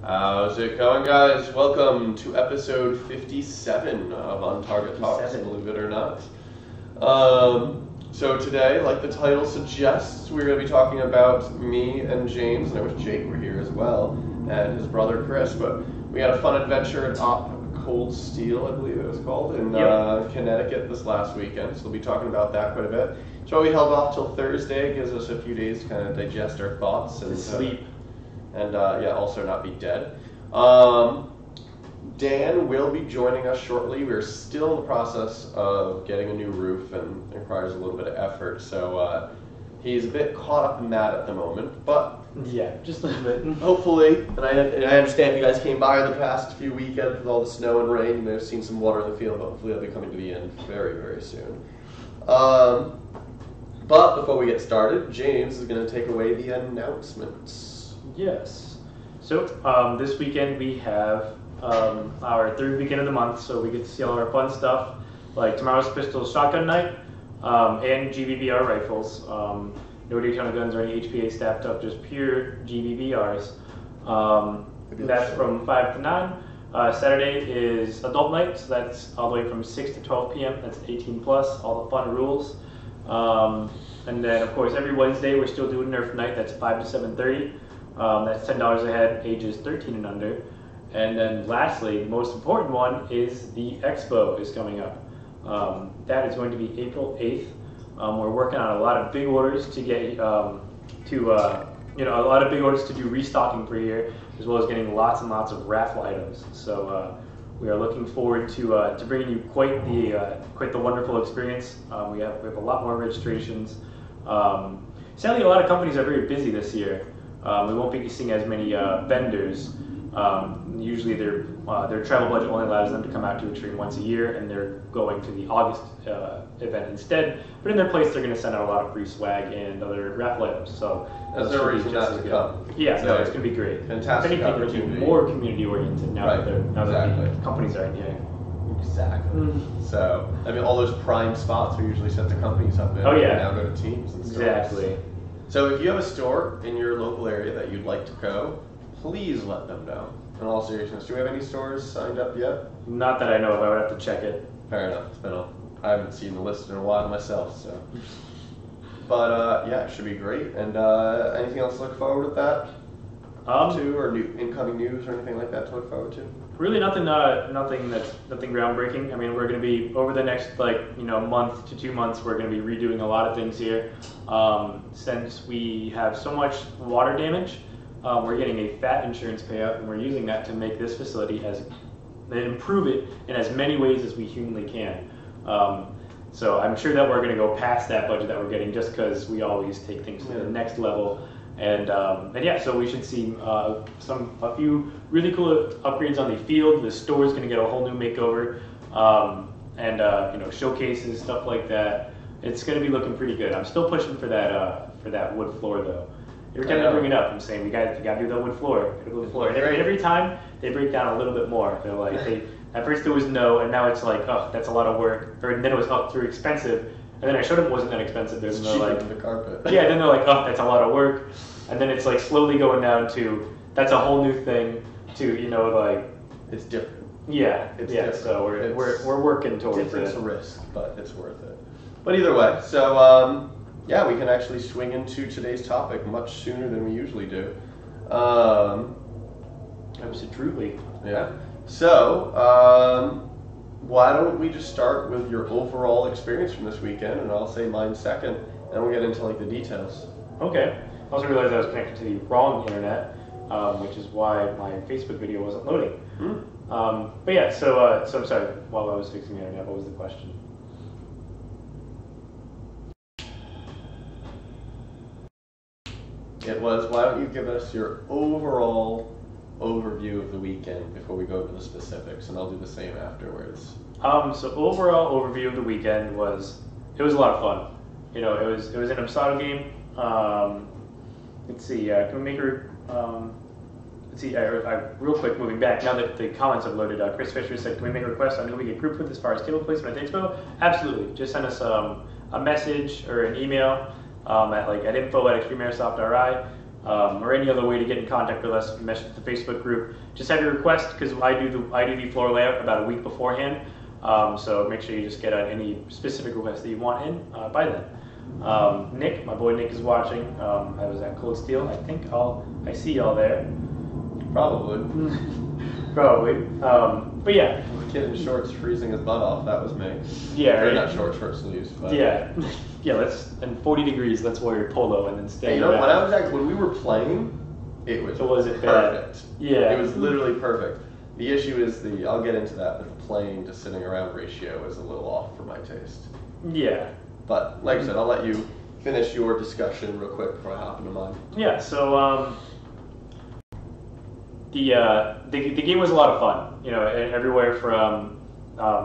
How's it going, guys? Welcome to episode 57 of On Target Talks, believe it or not. So today, like the title suggests, we're going to be talking about me and James, and I wish Jake were here as well, and his brother Chris, but we had a fun adventure at Cold Steel, I believe it was called, in Connecticut this last weekend, so we'll be talking about that quite a bit. So we held off till Thursday. It gives us a few days to kind of digest our thoughts and sleep. And also not be dead. Dan will be joining us shortly. We're still in the process of getting a new roof, and it requires a little bit of effort. So he's a bit caught up in that at the moment, but yeah, just a little bit. Hopefully, and I understand you guys came by the past few weekends with all the snow and rain. You may have seen some water in the field, but hopefully that'll be coming to the end very, very soon. But before we get started, James is going to take away the announcements. Yes. So this weekend we have our third weekend of the month, so we get to see all our fun stuff, like tomorrow's pistol shotgun night and GBBR rifles. No Daytona guns or any HPA stacked up, just pure GBBRs. That's from 5 to 9. Saturday is adult night, so that's all the way from 6 to 12 p.m. That's 18 plus, all the fun rules. And then, of course, every Wednesday we're still doing Nerf night. That's 5 to 7:30. That's $10 a head, ages 13 and under. And then lastly, the most important one is the Expo is coming up. That is going to be April 8th. We're working on a lot of big orders to get a lot of big orders to do restocking for here, as well as getting lots and lots of raffle items. So we are looking forward to bringing you quite the wonderful experience. We have a lot more registrations. Sadly, a lot of companies are very busy this year. We won't be seeing as many vendors. Usually their travel budget only allows them to come out to a train once a year, and they're going to the August event instead. But in their place, they're going to send out a lot of free swag and other raffle items. So that's no reason not to come. Yeah, so it's going to be great. Fantastic. If anything, it'll be more community oriented now that the companies are in here. Exactly. So, I mean, all those prime spots we usually set the companies up in. Oh yeah. Now go to teams and stuff. Exactly. So if you have a store in your local area that you'd like to go, please let them know. In all seriousness, do we have any stores signed up yet? Not that I know of. I would have to check it. Fair enough. I haven't seen the list in a while myself, so. But yeah, it should be great. And anything else to look forward to that? Or new incoming news or anything like that to look forward to? Really nothing groundbreaking. I mean, we're going to be, over the next month to 2 months, we're going to be redoing a lot of things here. Since we have so much water damage, we're getting a fat insurance payout, and we're using that to make this facility improve it in as many ways as we humanly can. So I'm sure that we're going to go past that budget that we're getting, just because we always take things to the next level. And yeah, so we should see a few really cool upgrades on the field. The store is going to get a whole new makeover, and showcases, stuff like that. It's going to be looking pretty good. I'm still pushing for that wood floor though. Every time I bring it up, I'm saying you got to do the wood floor. And every time they break down a little bit more. They're like, at first it was no, and now it's like, oh, that's a lot of work. Or then it was, oh, too expensive. And then I showed them it wasn't that expensive. It's cheaper than the carpet. Yeah, then they're like, oh, that's a lot of work. And then it's like slowly going down to, that's a whole new thing, to it's different. Yeah, it's different. So we're working towards it. It's a risk, but it's worth it. But either way, so yeah, we can actually swing into today's topic much sooner than we usually do. Absolutely. Yeah. So, why don't we just start with your overall experience from this weekend, and I'll say mine second, and we'll get into the details. Okay. I also realized I was connected to the wrong internet, which is why my Facebook video wasn't loading. But yeah, so I'm sorry. While I was fixing the internet, what was the question? It was, why don't you give us your overall overview of the weekend before we go to the specifics, and I'll do the same afterwards. So overall overview of the weekend was a lot of fun. It was an UPSADO game. Let's see. Can we make her? Let's see. Real quick, moving back. Now that the comments have loaded, Chris Fisher said, "Can we make a request on who we get grouped with as far as table placement at the expo?" Absolutely. Just send us a message or an email at info@extremeairsoft.ri. or any other way to get in contact with us, message the Facebook group. Just have your request, because I do the floor layout about a week beforehand. So make sure you just get any specific requests that you want in by then. Nick, my boy Nick, is watching. I was at Cold Steel. I think I see y'all there. Probably. Probably. But yeah. Kid in shorts freezing his butt off. That was me. Yeah. Or Right? not short sleeves. But Yeah. Yeah. And 40 degrees. Let's wear your polo and then stay. You know, when we were playing, it was wasn't perfect. bad. Yeah. It was literally perfect. The issue is I'll get into that, but the playing to sitting around ratio is a little off for my taste. Yeah. But like I said, I'll let you finish your discussion real quick before I hop into mine. Yeah. So the game was a lot of fun. You know, everywhere from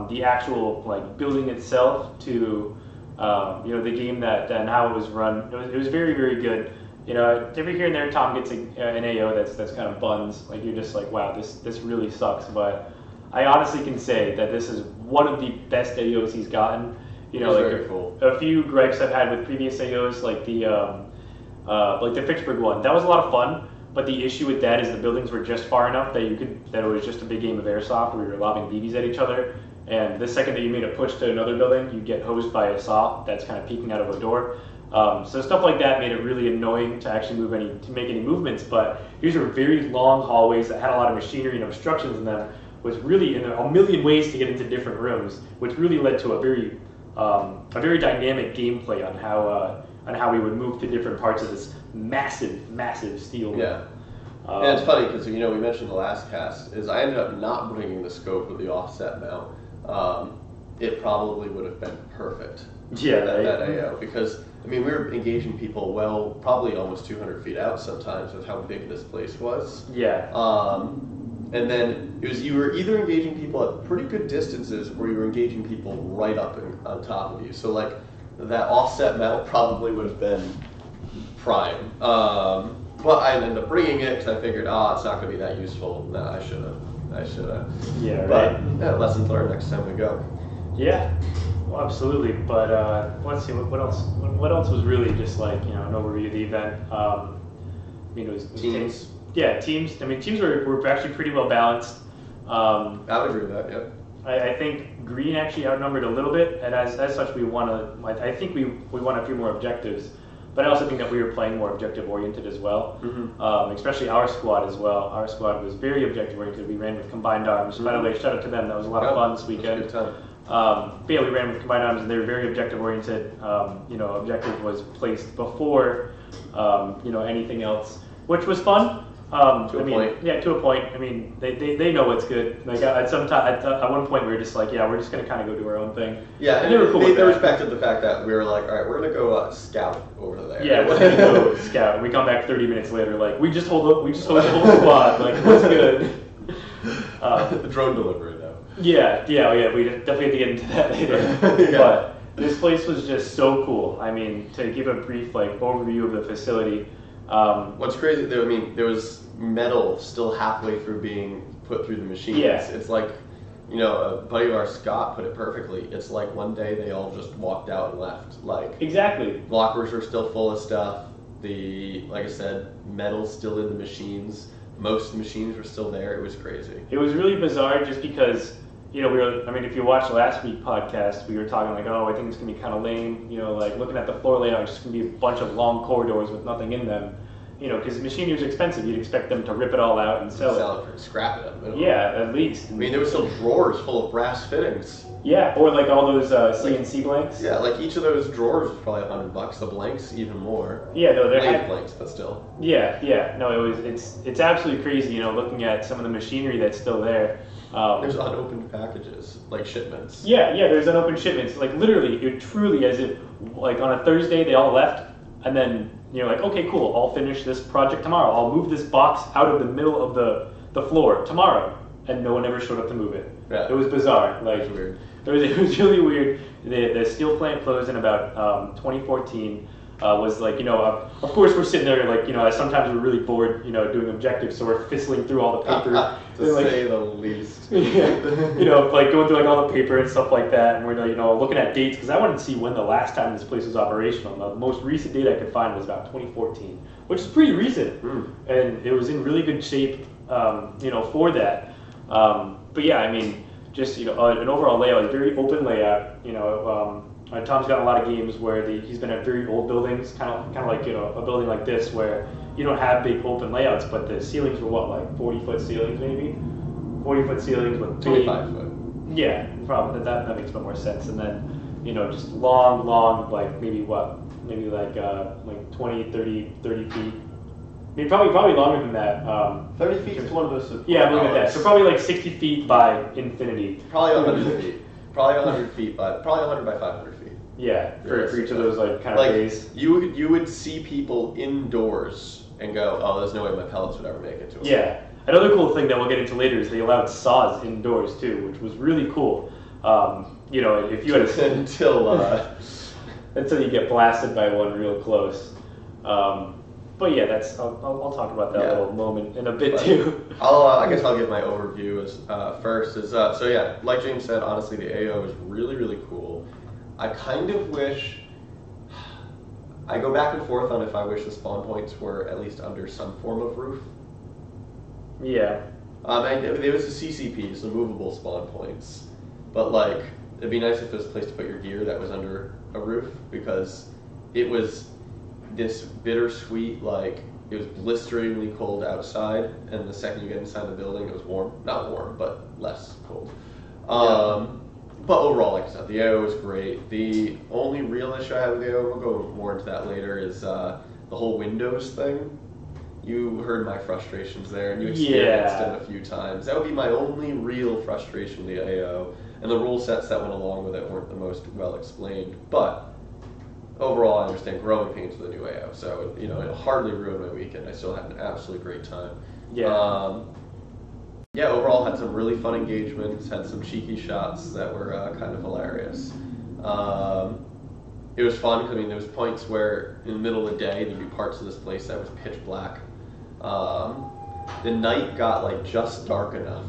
the actual like building itself to you know, the game and how it was run. It was very, very good. You know, every here and there, Tom gets an AO that's kind of buns. Like, you're just like, wow, this really sucks. But I honestly can say that this is one of the best AOs he's gotten. You know, very cool. A few gripes I've had with previous AOs, like the Fitchburg one. That was a lot of fun. But the issue with that is the buildings were just far enough that it was just a big game of Airsoft where you were lobbing BBs at each other. And the second that you made a push to another building, you get hosed by a saw that's kind of peeking out of a door. So stuff like that made it really annoying to actually make any movements. But these were very long hallways that had a lot of machinery and obstructions in them, with really a million ways to get into different rooms, which really led to a very dynamic gameplay on how we would move to different parts of this massive steel room. Yeah. And it's funny because, you know, we mentioned the last cast is I ended up not bringing the scope of the offset mount. It probably would have been perfect. Yeah, that AO, because I mean, we were engaging people probably almost 200 feet out sometimes with how big this place was. Yeah. And then you were either engaging people at pretty good distances, or you were engaging people right up on top of you. So like that offset mount probably would have been prime. But I ended up bringing it because I figured, it's not going to be that useful. No, I should have. Yeah, right. But yeah, lessons learned next time we go. Yeah, well, absolutely. But let's see, what else? What else was really just like, you know, an overview of the event? It was Teams. Yeah, teams. I mean, teams were actually pretty well balanced. I would agree with that. Yeah. I think green actually outnumbered a little bit, and as such, we won I think we won a few more objectives. But I also think that we were playing more objective-oriented as well, especially our squad as well. Our squad was very objective-oriented. We ran with combined arms. By the way, shout out to them. That was a lot of fun this weekend. That was a good time. But yeah, we ran with combined arms, and they were very objective-oriented. Objective was placed before, anything else, which was fun. To a point. Yeah, to a point. I mean, they know what's good. Like at one point we were just like, yeah, we're just gonna kind of go do our own thing. Yeah, and they were cool. They respected the fact that we were like, all right, we're gonna go scout over there. Yeah, we're gonna go scout. And we come back 30 minutes later, like we just hold the whole squad. Like, what's good? The drone delivery though. Yeah. We definitely have to get into that later. Yeah. But this place was just so cool. I mean, to give a brief overview of the facility. What's crazy, I mean, there was metal still halfway through being put through the machines. Yeah. It's like, a buddy of ours, Scott, put it perfectly. It's like one day they all just walked out and left. Like, exactly. Lockers are still full of stuff. Like I said, metal's still in the machines. Most of the machines were still there. It was crazy. It was really bizarre just because, if you watched last week's podcast, we were talking like, I think it's going to be kind of lame. Looking at the floor layout, it's just going to be a bunch of long corridors with nothing in them. Because machinery is expensive. You'd expect them to rip it all out and sell it. Scrap it. Yeah, at least. I mean, there were still drawers full of brass fittings. Yeah, or like all those CNC blanks. Yeah, like each of those drawers was probably $100. The blanks even more. Yeah, no, they're blanks, but still. Yeah. No, it's absolutely crazy. Looking at some of the machinery that's still there. There's unopened packages, like shipments. Yeah. There's unopened shipments. Like literally, it truly as if like on a Thursday they all left, and then like, okay, cool, I'll finish this project tomorrow. I'll move this box out of the middle of the floor tomorrow, and no one ever showed up to move it. Yeah. It was bizarre. Like, weird. It was really weird. The steel plant closed in about 2014. was like, of course we're sitting there like, sometimes we're really bored, doing objectives, so we're fizzling through all the paper. To say the least. Like going through like all the paper and stuff like that, and we're looking at dates because I wanted to see when the last time this place was operational. The most recent date I could find was about 2014, which is pretty recent, and it was in really good shape, for that. But yeah, I mean, just an overall layout, a very open layout. Tom's got a lot of games where he's been at very old buildings, kind of like a building like this where you don't have big open layouts, but the ceilings were like 40-foot ceilings maybe, 40-foot ceilings with 25-foot. Yeah, probably that makes a bit more sense. And then just long like maybe 20, 30 feet. I mean, probably longer than that. 30 feet is one of those. Yeah, look at that. So probably like 60 feet by infinity. Probably 100 feet. Probably 100 feet probably 100 by 500 feet. Yeah, for each of those like kind of days. You would see people indoors and go, oh, there's no way my pellets would ever make it to them. Yeah. Another cool thing that we'll get into later is they allowed saws indoors too, which was really cool. If you had until you get blasted by one real close. But yeah, I'll talk about that little moment in a bit too. I guess I'll give my overview first. So yeah, like James said, honestly, the AO is really, really cool. I kind of wish, I go back and forth on if I wish the spawn points were at least under some form of roof. Yeah. There was the CCPs, the movable spawn points, but like it'd be nice if there was a place to put your gear that was under a roof, because it was this bittersweet, like it was blisteringly cold outside, and the second you get inside the building, it was warm. Not warm, but less cold. But overall, like I said, the AO is great. The only real issue I have with the AO, we'll go more into that later, is the whole Windows thing. You heard my frustrations there, and you experienced it a few times. That would be my only real frustration with the AO, and the rule sets that went along with it weren't the most well explained. But overall, I understand growing pains with the new AO, so it hardly ruined my weekend. I still had an absolutely great time. Yeah. Overall had some really fun engagements, had some cheeky shots that were kind of hilarious. It was fun because there was points where in the middle of the day there'd be parts of this place that was pitch black. The night got like just dark enough.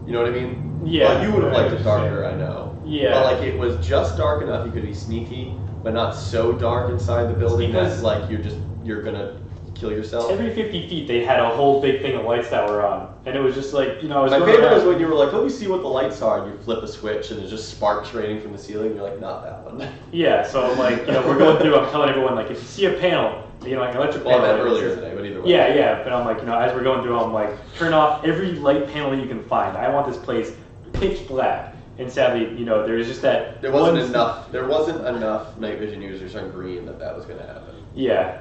You know what I mean? Yeah. Well, you would have liked it darker, I know. Yeah. But like it was just dark enough you could be sneaky, but not so dark inside the building that like you're gonna kill yourself. Every 50 feet they had a whole big thing of lights that were on, and it was just like I was. My favorite was when you were like, "Let me see what the lights are," and you flip a switch and there's just sparks raining from the ceiling. You're like, "Not that one." Yeah, so I'm like, we're going through. I'm telling everyone like, if you see a panel, like an electric panel. Well, I meant earlier today, but either way. Yeah, but I'm like, as we're going through, I'm like, turn off every light panel that you can find. I want this place pitch black. And sadly, there was just that. There wasn't enough night vision users on green that was going to happen. Yeah.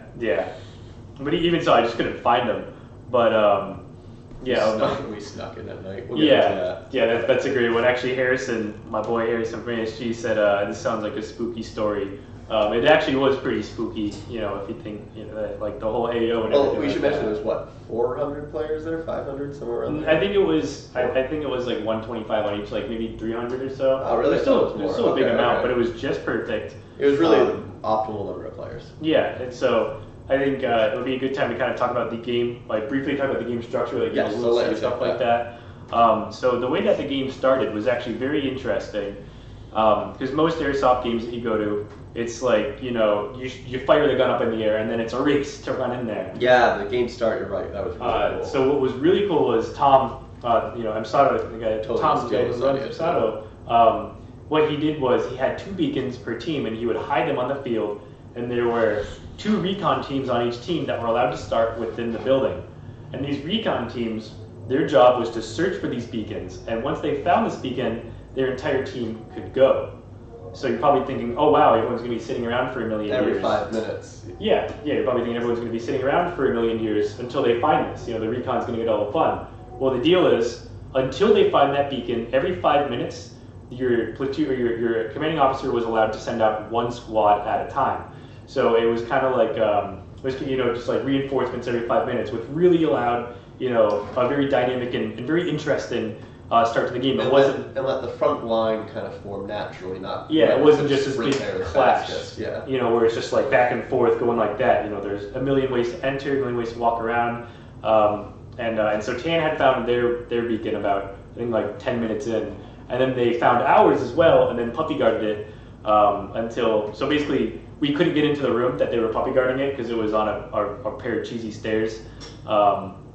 But even so, I just couldn't find them. But we snuck in at night. We'll get into that. Yeah, that's a great one. Actually, my boy Harrison from ASG said this sounds like a spooky story. It actually was pretty spooky, if you think, like the whole AO and everything. Well, we should mention there was 400 players there, 500, somewhere around there. I think it was like 125 on each, like maybe 300 or so. Oh, really? There's still a big amount, but it was just perfect. It was really the optimal number of players. Yeah, and so I think it would be a good time to kind of talk about the game, like briefly talk about the game structure, like rules and stuff like that. So the way that the game started was actually very interesting, because most Airsoft games that you go to, it's like, you fire the gun up in the air and then it's a race to run in there. Yeah, the game start, you're right, that was really cool. So what was really cool was Tom, Amsato, the guy, Tom, the guy who runs Amsato, what he did was he had 2 beacons per team and he would hide them on the field, and there were 2 recon teams on each team that were allowed to start within the building. And these recon teams, their job was to search for these beacons, and once they found this beacon, their entire team could go. So you're probably thinking, oh wow, everyone's going to be sitting around for a million years. Every 5 minutes. Yeah, you're probably thinking everyone's going to be sitting around for a million years until they find this. The recon's going to get all the fun. Well, the deal is, until they find that beacon, every 5 minutes, your platoon or your commanding officer was allowed to send out 1 squad at a time. So it was kind of like, just like reinforcements every 5 minutes, which really allowed, a very dynamic and very interesting start to the game. And let the front line kind of form naturally, not it wasn't just this big clash, where it's just like back and forth going like that. There's a million ways to enter, a million ways to walk around, and so Tan had found their beacon about I think like 10 minutes in, and then they found ours as well, and then puppy guarded it so basically we couldn't get into the room that they were puppy guarding it because it was on a pair of cheesy stairs.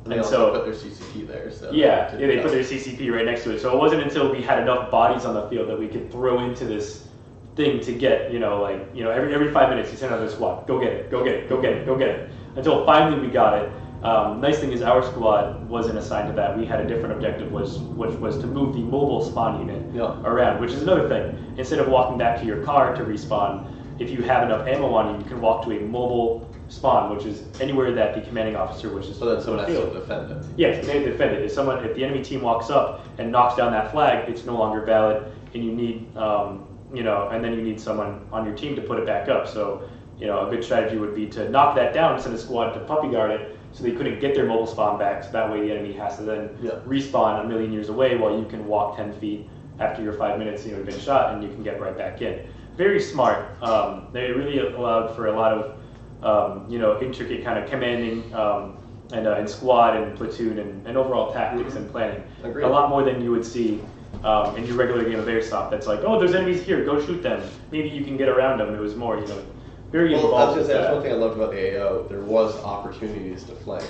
They also put their CCP there. So they put their CCP right next to it. So it wasn't until we had enough bodies on the field that we could throw into this thing to get, every 5 minutes you send another squad, go get it, go get it, go get it, go get it, until finally we got it. Nice thing is our squad wasn't assigned to that. We had a different objective, which was to move the mobile spawn unit around, which is another thing. Instead of walking back to your car to respawn, if you have enough ammo on you, you can walk to a mobile spawn, which is anywhere that the commanding officer wishes. So then someone has to defend it. Yes, they have to defend it. If the enemy team walks up and knocks down that flag, it's no longer valid, and you need, and then you need someone on your team to put it back up. So, a good strategy would be to knock that down, send a squad to puppy guard it, so they couldn't get their mobile spawn back. So that way the enemy has to then respawn a million years away while you can walk 10 feet after your 5 minutes you've been shot, and you can get right back in. Very smart. They really allowed for a lot of intricate kind of commanding and squad and platoon and overall tactics and planning. Agreed. A lot more than you would see in your regular game of Airsoft. That's like, oh, there's enemies here, go shoot them. Maybe you can get around them. It was more, very involved. Well, I was going to say, that's one thing I loved about the AO. There was opportunities to flank.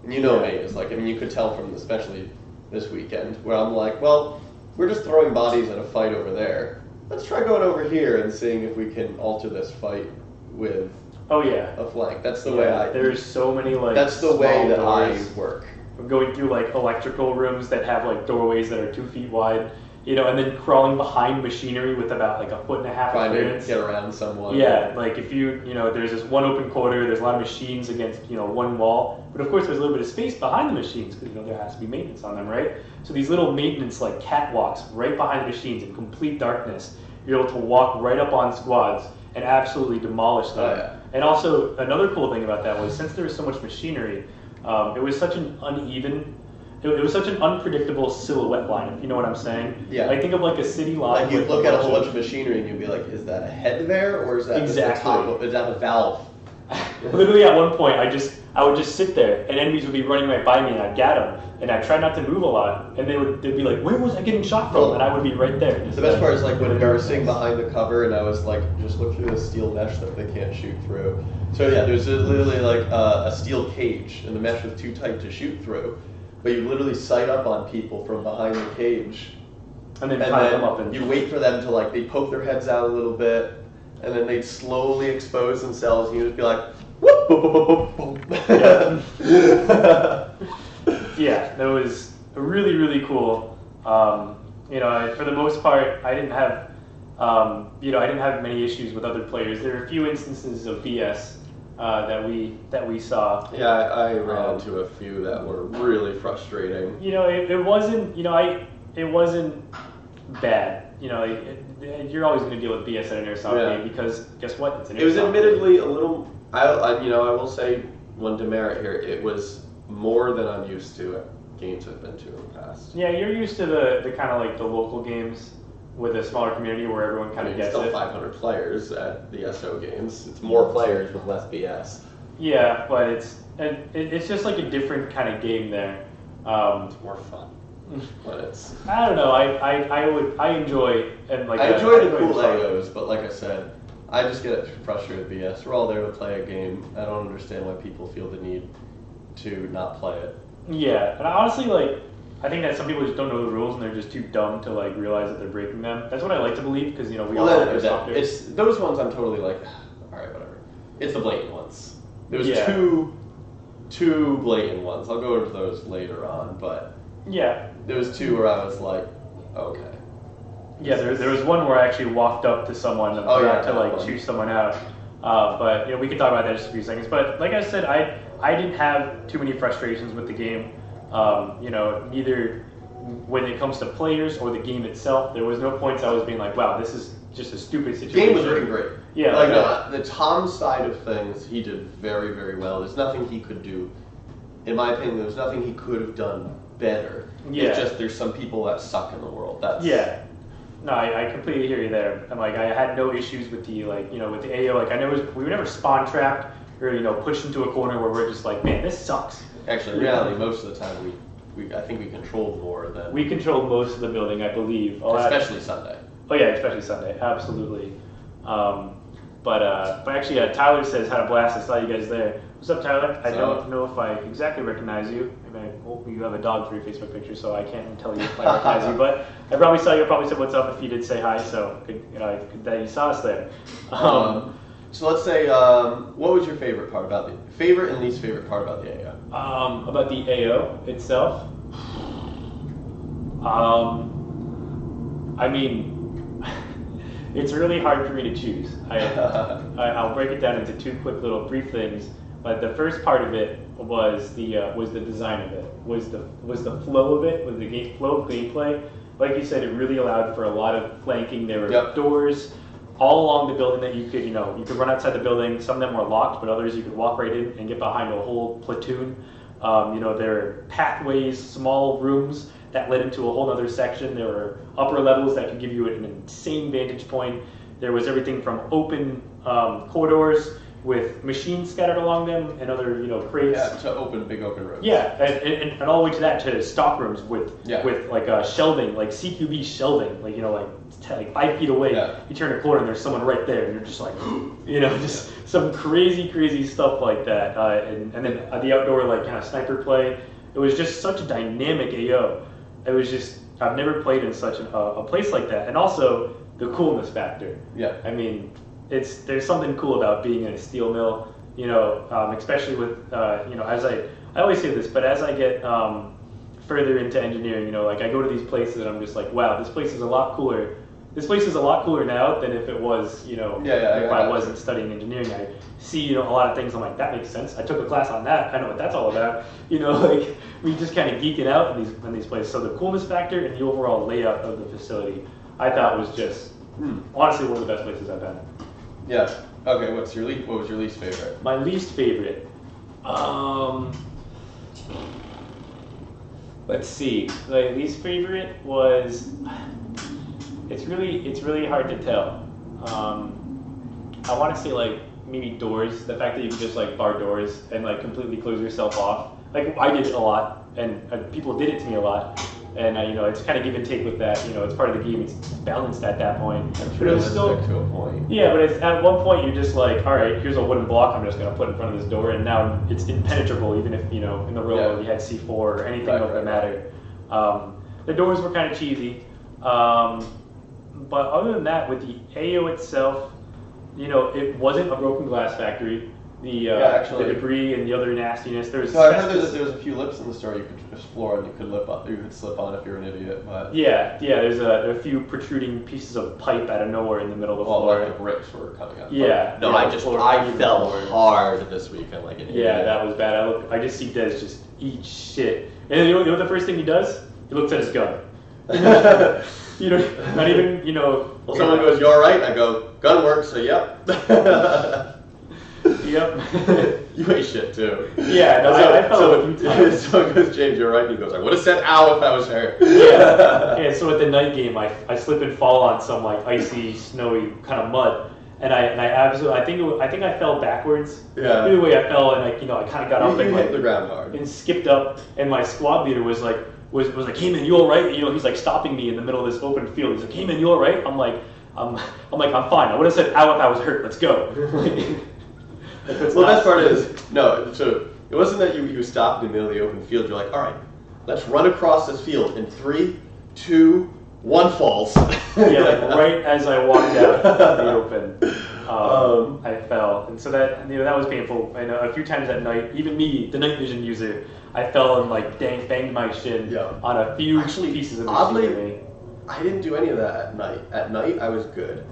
And me, it's like, you could tell from especially this weekend, where I'm like, well, we're just throwing bodies at a fight over there. Let's try going over here and seeing if we can alter this fight with a flank. That's the way there's so many that's the way that I work. I'm going through electrical rooms that have doorways that are 2 feet wide, and then crawling behind machinery with about a foot and a half trying clearance. To get around someone. Yeah, if there's this one open quarter, there's a lot of machines against one wall, but of course there's a little bit of space behind the machines because there has to be maintenance on them, right? So these little maintenance catwalks right behind the machines in complete darkness, you're able to walk right up on squads and absolutely demolish them. Oh, yeah. And also another cool thing about that was since there was so much machinery, it was such an uneven. It was such an unpredictable silhouette line, if you know what I'm saying. Yeah. Think of a city line. You'd look at a whole bunch of machinery and you'd be like, is that a head there, or is that exactly. the top? Is that a valve? Literally at one point, I would just sit there, and enemies would be running right by me, and I'd get them, and I'd try not to move a lot, and they'd be like, where was I getting shot from? And I would be right there. The best part is when we were sitting behind the cover, and I was just look through the steel mesh that they can't shoot through. So yeah, there's literally a steel cage, and the mesh was too tight to shoot through. But you literally sight up on people from behind the cage, and then tie them up. And you wait for them to they'd poke their heads out a little bit, and then they'd slowly expose themselves, and you'd just be like, whoop, boop, boop, boop, boop. Yeah, that was really, really cool. For the most part, I didn't have, I didn't have many issues with other players. There were a few instances of BS. That we saw. Yeah, I ran into a few that were really frustrating. It wasn't. It wasn't bad. You're always going to deal with BS at an Airsoft game because guess what? It's an Airsoft. It was admittedly a little. I will say one demerit here. It was more than I'm used to at games I've been to in the past. Yeah, you're used to the kind of the local games with a smaller community where everyone kind of gets still it. 500 players at the SO games. It's more players with less BS. Yeah, but it's just a different kind of game there. It's more fun. But it's. I don't know. I enjoy and I enjoy the cool AOs, but like I said, I just get frustrated with BS. We're all there to play a game. I don't understand why people feel the need to not play it. Yeah, and I honestly I think that some people just don't know the rules and they're just too dumb to realize that they're breaking them. That's what I like to believe because we all have Airsofters. It's those ones I'm totally all right, whatever. It's the blatant ones. There was two blatant ones. I'll go over those later on, but yeah, there was two where I was like, okay. Yeah, there was one where I actually walked up to someone and tried to chew someone out. But we can talk about that in just a few seconds. But like I said, I didn't have too many frustrations with the game. Neither when it comes to players or the game itself. There was no points I was being like, wow, this is just a stupid situation. The game was working great. Yeah. The Tom side of things, he did very, very well. There's nothing he could do. In my opinion, there was nothing he could have done better. Yeah. It's just there's some people that suck in the world. That's Yeah. No, I completely hear you there. I'm like, I had no issues with the with the AO. Like, we were never spawn trapped or pushed into a corner where we're just like, man, this sucks. Actually, in reality, most of the time I think we controlled more than we controlled most of the building, I believe. Especially Sunday. Oh yeah, especially Sunday, absolutely. But actually, Tyler says had a blast. I saw you guys there. What's up, Tyler? I don't know if I exactly recognize you. You have a dog for your Facebook picture, so I can't tell you if I recognize you. But I probably saw you. I probably said what's up if you did say hi. So good that you saw us there. So let's say, what was your favorite part about favorite and least favorite part about the AO? About the AO itself. I mean, it's really hard for me to choose. I'll break it down into two quick little brief things. But the first part of it was the design of it, was the flow of it, was the flow of gameplay. Like you said, it really allowed for a lot of flanking. There were doors all along the building that you could run outside the building. Some of them were locked, but others you could walk right in and get behind a whole platoon. There were pathways, small rooms that led into a whole other section. There were upper levels that could give you an insane vantage point. There was everything from open corridors with machines scattered along them and other crates. Yeah, to big open rooms. Yeah, and all the way to that, to stock rooms with like shelving, like CQB shelving, like 5 feet away. Yeah. You turn a corner and there's someone right there, and you're just like, just some crazy stuff like that. And then the outdoor kind of sniper play. It was just such a dynamic AO. It was just, I've never played in such a place like that, and also the coolness factor. Yeah. I mean, there's something cool about being in a steel mill, especially with, as I always say this, but as I get further into engineering, I go to these places and I'm just like, wow, this place is a lot cooler. This place is a lot cooler now than if it was, if I wasn't studying engineering. I see, a lot of things. I'm like, that makes sense. I took a class on that. I know what that's all about. We just kind of geeking out in these places. So the coolness factor and the overall layout of the facility, I thought was just honestly one of the best places I've been. Yeah. Okay. What was your least favorite? My least favorite. Let's see. My least favorite was. It's really hard to tell. I want to say maybe doors. The fact that you can just bar doors and completely close yourself off. I did it a lot, and people did it to me a lot. And it's kind of give and take with that. It's part of the game. It's balanced at that point. But it was still to a point. Yeah, but at one point you're just like, all right, here's a wooden block I'm just gonna put in front of this door, and now it's impenetrable. Even if in the real world you had C4 or anything of that matter. The doors were kind of cheesy. But other than that, with the AO itself, it wasn't a broken glass factory. The debris and the other nastiness. There was. So I heard that there was a few lips in the store you could explore and you could slip on if you're an idiot. But there was a few protruding pieces of pipe out of nowhere in the middle of the floor. Like the bricks were coming out. Yeah. No, I fell hard this weekend like an idiot. Yeah, that was bad. I just see Des just eat shit, and you know what the first thing he does? He looks at his gun. Not even. Well, someone goes, "You all right?" I go, "Gun works." So yep. Yep. You ate shit too. Yeah, no, I fell a few times. So goes James, you're right. And he goes, I would have said ow if I was her. Yeah. So at the night game, I slip and fall on some icy, snowy kind of mud, and I absolutely I think I fell backwards. Yeah. Either way, I fell and I kind of got up and hit the ground hard and skipped up, and my squad leader was like, "Hey man, you all right?" He's stopping me in the middle of this open field. He's like, "Hey man, you all right?" I'm like, I'm fine. I would have said ow if I was hurt. Let's go. Well, the best part is, no, so it wasn't that you stopped in the middle of the open field. You're like, all right, let's run across this field in 3, 2, 1 falls. Yeah, right as I walked out the open, I fell. And so that was painful. And a few times at night, even me, the night vision user, I fell and banged my shin on a few pieces of machinery. I didn't do any of that at night. At night, I was good.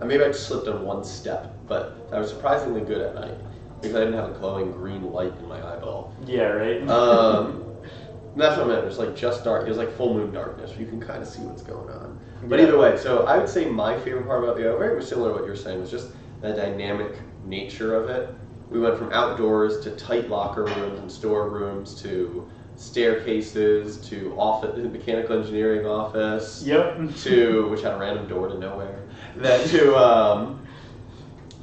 Maybe I just slipped on one step, but I was surprisingly good at night because I didn't have a glowing green light in my eyeball. Yeah, right. That's what I meant. It was just dark. It was full moon darkness. You can kind of see what's going on. But either way, so I would say my favorite part about the AO, very similar to what you were saying, was just the dynamic nature of it. We went from outdoors to tight locker rooms and store rooms to staircases to office, mechanical engineering office. Yep. To which had a random door to nowhere. Then to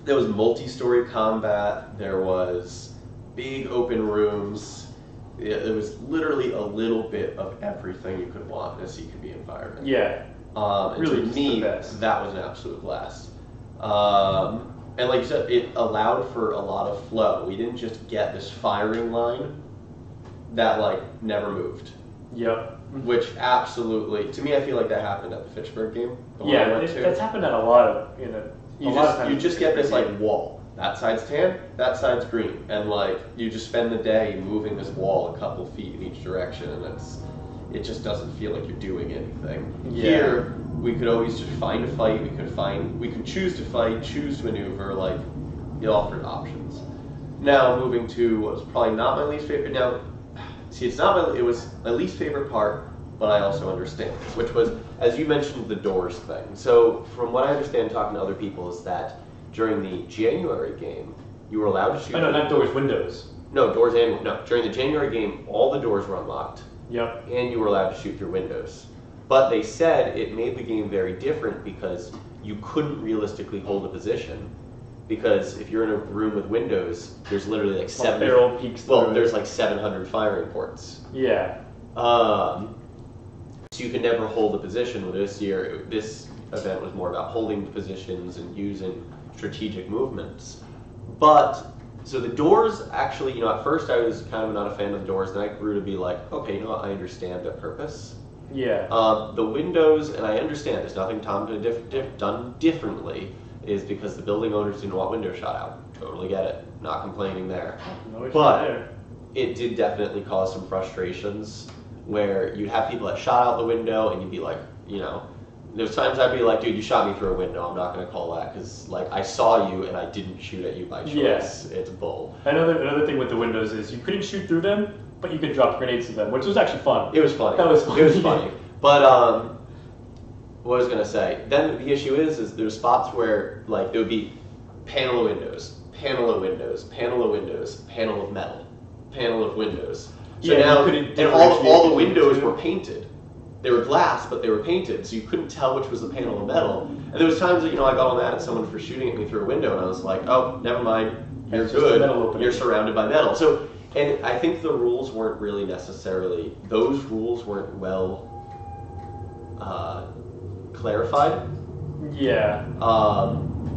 there was multi-story combat. There was big open rooms. It was literally a little bit of everything you could want in a CQB environment. Yeah. And really, to me, the best. that was an absolute blast. And like you said, it allowed for a lot of flow. We didn't just get this firing line that like never moved. Yep. Which absolutely, to me, I feel like that happened at the Fitchburg game. Yeah, that's happened at a lot of, You just get this like wall. That side's tan, that side's green, and like you just spend the day moving this wall a couple feet in each direction, and it just doesn't feel like you're doing anything. Yeah. Here, we could always just find a fight. We could choose to fight, choose to maneuver. Like it offered options. Now moving to what was probably not my least favorite. Now, see, it was my least favorite part, but I also understand, which was, as you mentioned, the doors thing. So from what I understand, talking to other people, is that during the January game, you were allowed to shoot. Oh, no, not doors, windows. No, doors and no. During the January game, all the doors were unlocked. Yep. And you were allowed to shoot through windows. But they said it made the game very different because you couldn't realistically hold a position. Because if you're in a room with windows, there's literally like barrel peeks through. Well, there's like 700 firing ports. Yeah. So you could never hold a position. With this year, this event was more about holding the positions and using strategic movements. But so the doors actually, at first I was kind of not a fan of the doors, and I grew to be like, okay, I understand their purpose. Yeah. The windows, and I understand there's nothing Tom could have done differently, is because the building owners didn't want windows shot out. Totally get it. Not complaining there. No issue But there. It did definitely cause some frustrations where you'd have people that shot out the window, and you'd be like, there's times I'd be like, dude, you shot me through a window. I'm not going to call that because, like, I saw you and I didn't shoot at you by choice. Yeah. It's bull. Another thing with the windows is you couldn't shoot through them, but you could drop grenades to them, which was actually fun. It was funny. That was funny. It was funny. But what I was going to say, then the issue is there's spots where, like, there would be panel of windows, panel of windows, panel of windows, panel of metal, panel of windows. So now, and all the windows were painted. They were glass, but they were painted, so you couldn't tell which was the panel of metal. And there was times that, I got all mad at someone for shooting at me through a window, and I was like, oh, never mind, you're good, you're surrounded by metal. So, and I think the rules weren't really necessarily, those rules weren't well clarified. Yeah.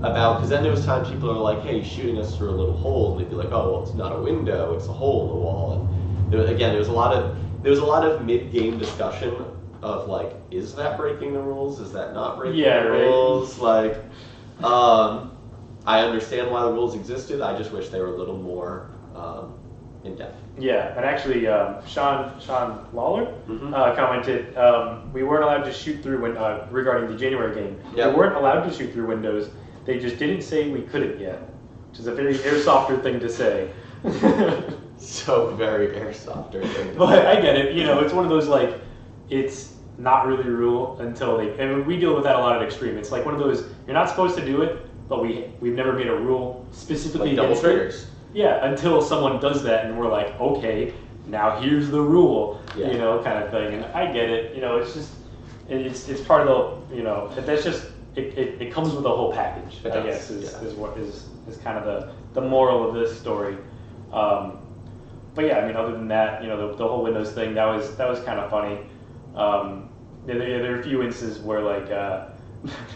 Because then there was times people are like, hey, shooting us through a little hole, and they'd be like, oh, well, it's not a window, it's a hole in the wall. And there was a lot of mid-game discussion of like, is that breaking the rules? Is that not breaking the rules? Like, I understand why the rules existed. I just wish they were a little more in depth. Yeah, and actually, Sean Lawler commented, we weren't allowed to shoot through regarding the January game. Yep. We weren't allowed to shoot through windows. They just didn't say we couldn't yet, which is a very Airsofter thing to say. So very Airsofter thing. But I get it. It's one of those like, it's not really a rule until and we deal with that a lot at Extreme. It's like one of those, you're not supposed to do it, but we've never made a rule specifically like double against triggers. it. Yeah, until someone does that and we're like, okay, now here's the rule, kind of thing. And I get it. It's just, it's part of the, that's just, it comes with a whole package, I guess, is what is kind of the moral of this story. But yeah, other than that, the whole Windows thing, that was kind of funny. There are a few instances where like,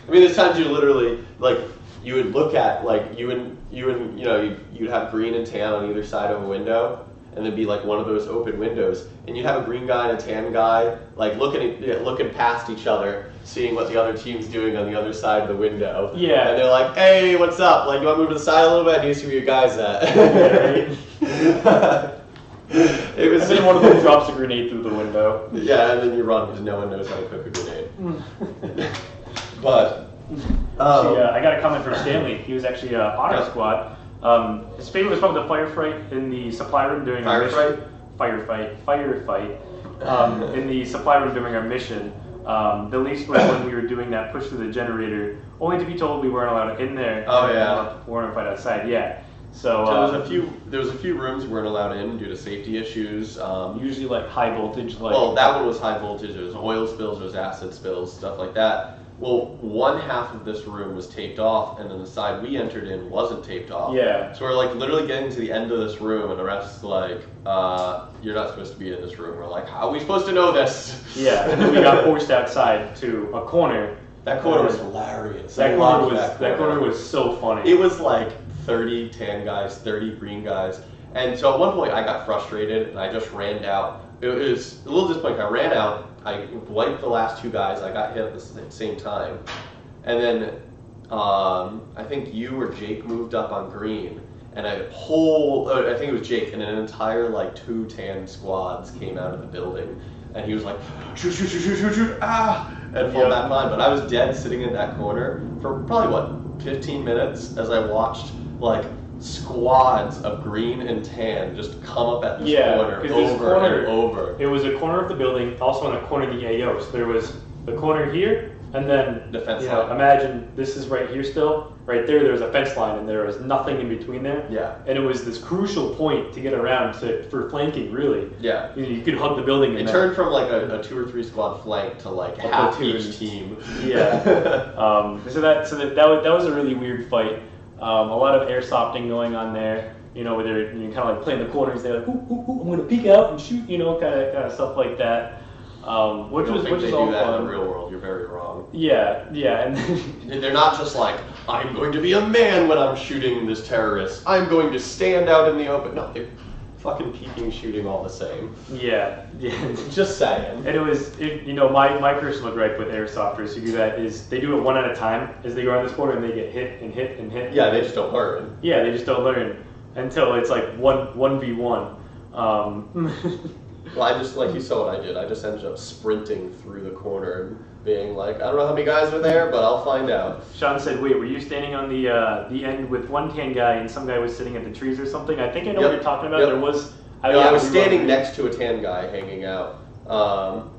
there's times you literally like you would look at like you'd have green and tan on either side of a window, and there'd be like one of those open windows, and you'd have a green guy and a tan guy like looking past each other, seeing what the other team's doing on the other side of the window. Yeah. And they're like, hey, what's up? Like, you want to move to the side a little bit? I need to see where your guy's at. Yeah, right? It was. And then one of them drops a grenade through the window. Yeah, and then you run because no one knows how to cook a grenade. But I got a comment from Stanley. He was actually honor squad. His favorite was probably the firefight in the supply room during our mission. Firefight. In the supply room during our mission. The least was when we were doing that push through the generator, only to be told we weren't allowed in there. Oh yeah. We weren't allowed outside. Yeah. So there was a few rooms we weren't allowed in due to safety issues. Usually like high voltage. Well, that one was high voltage. There was oil spills, there was acid spills, stuff like that. Well, one half of this room was taped off, and then the side we entered in wasn't taped off. Yeah. So we're like literally getting to the end of this room, and the ref's like, "You're not supposed to be in this room." We're like, "How are we supposed to know this?" Yeah, and then we got forced outside to a corner. That corner was hilarious. That corner was so funny. It was like 30 tan guys, 30 green guys. And so at one point I got frustrated and I just ran out. It was a little disappointing. I ran out, I wiped the last two guys, I got hit at the same time. And then I think you or Jake moved up on green. And I think it was Jake, and an entire like 2 tan squads came out of the building. And he was like, shoot, shoot, shoot, shoot, shoot, shoot, ah! And fall back line. But I was dead sitting in that corner for probably, 15 minutes as I watched like squads of green and tan just come up at this corner over and over. It was a corner of the building, also in a corner of the AO. So there was the corner here, and then the fence line. Imagine this is right here still. Right there was a fence line, and there was nothing in between there. Yeah. And it was this crucial point to get around for flanking, really. Yeah. You could hug the building. It turned from like a 2 or 3 squad flank to like half each team. Yeah. So that was a really weird fight. A lot of airsofting going on there. You know, where you kind of like playing the corners. They're like, ooh, I'm gonna peek out and shoot. You know, kind of stuff like that. Which is all that fun. In the real world. You're very wrong. Yeah, and then they're not just like, I'm going to be a man when I'm shooting this terrorist. I'm going to stand out in the open. No, they're fucking peeking, shooting all the same. Yeah. Just saying. And it was, my personal gripe with airsofters who do that is they do it one at a time as they go around this corner and they get hit and hit and hit. Yeah, they just don't learn. Yeah, they just don't learn until it's like 1v1. Well, I just, like you saw what I did. I just ended up sprinting through the corner and being like, I don't know how many guys were there, but I'll find out. Sean said, wait, were you standing on the end with one tan guy and some guy was sitting at the trees or something? I think I know what you're talking about. There was... I was standing next to a tan guy hanging out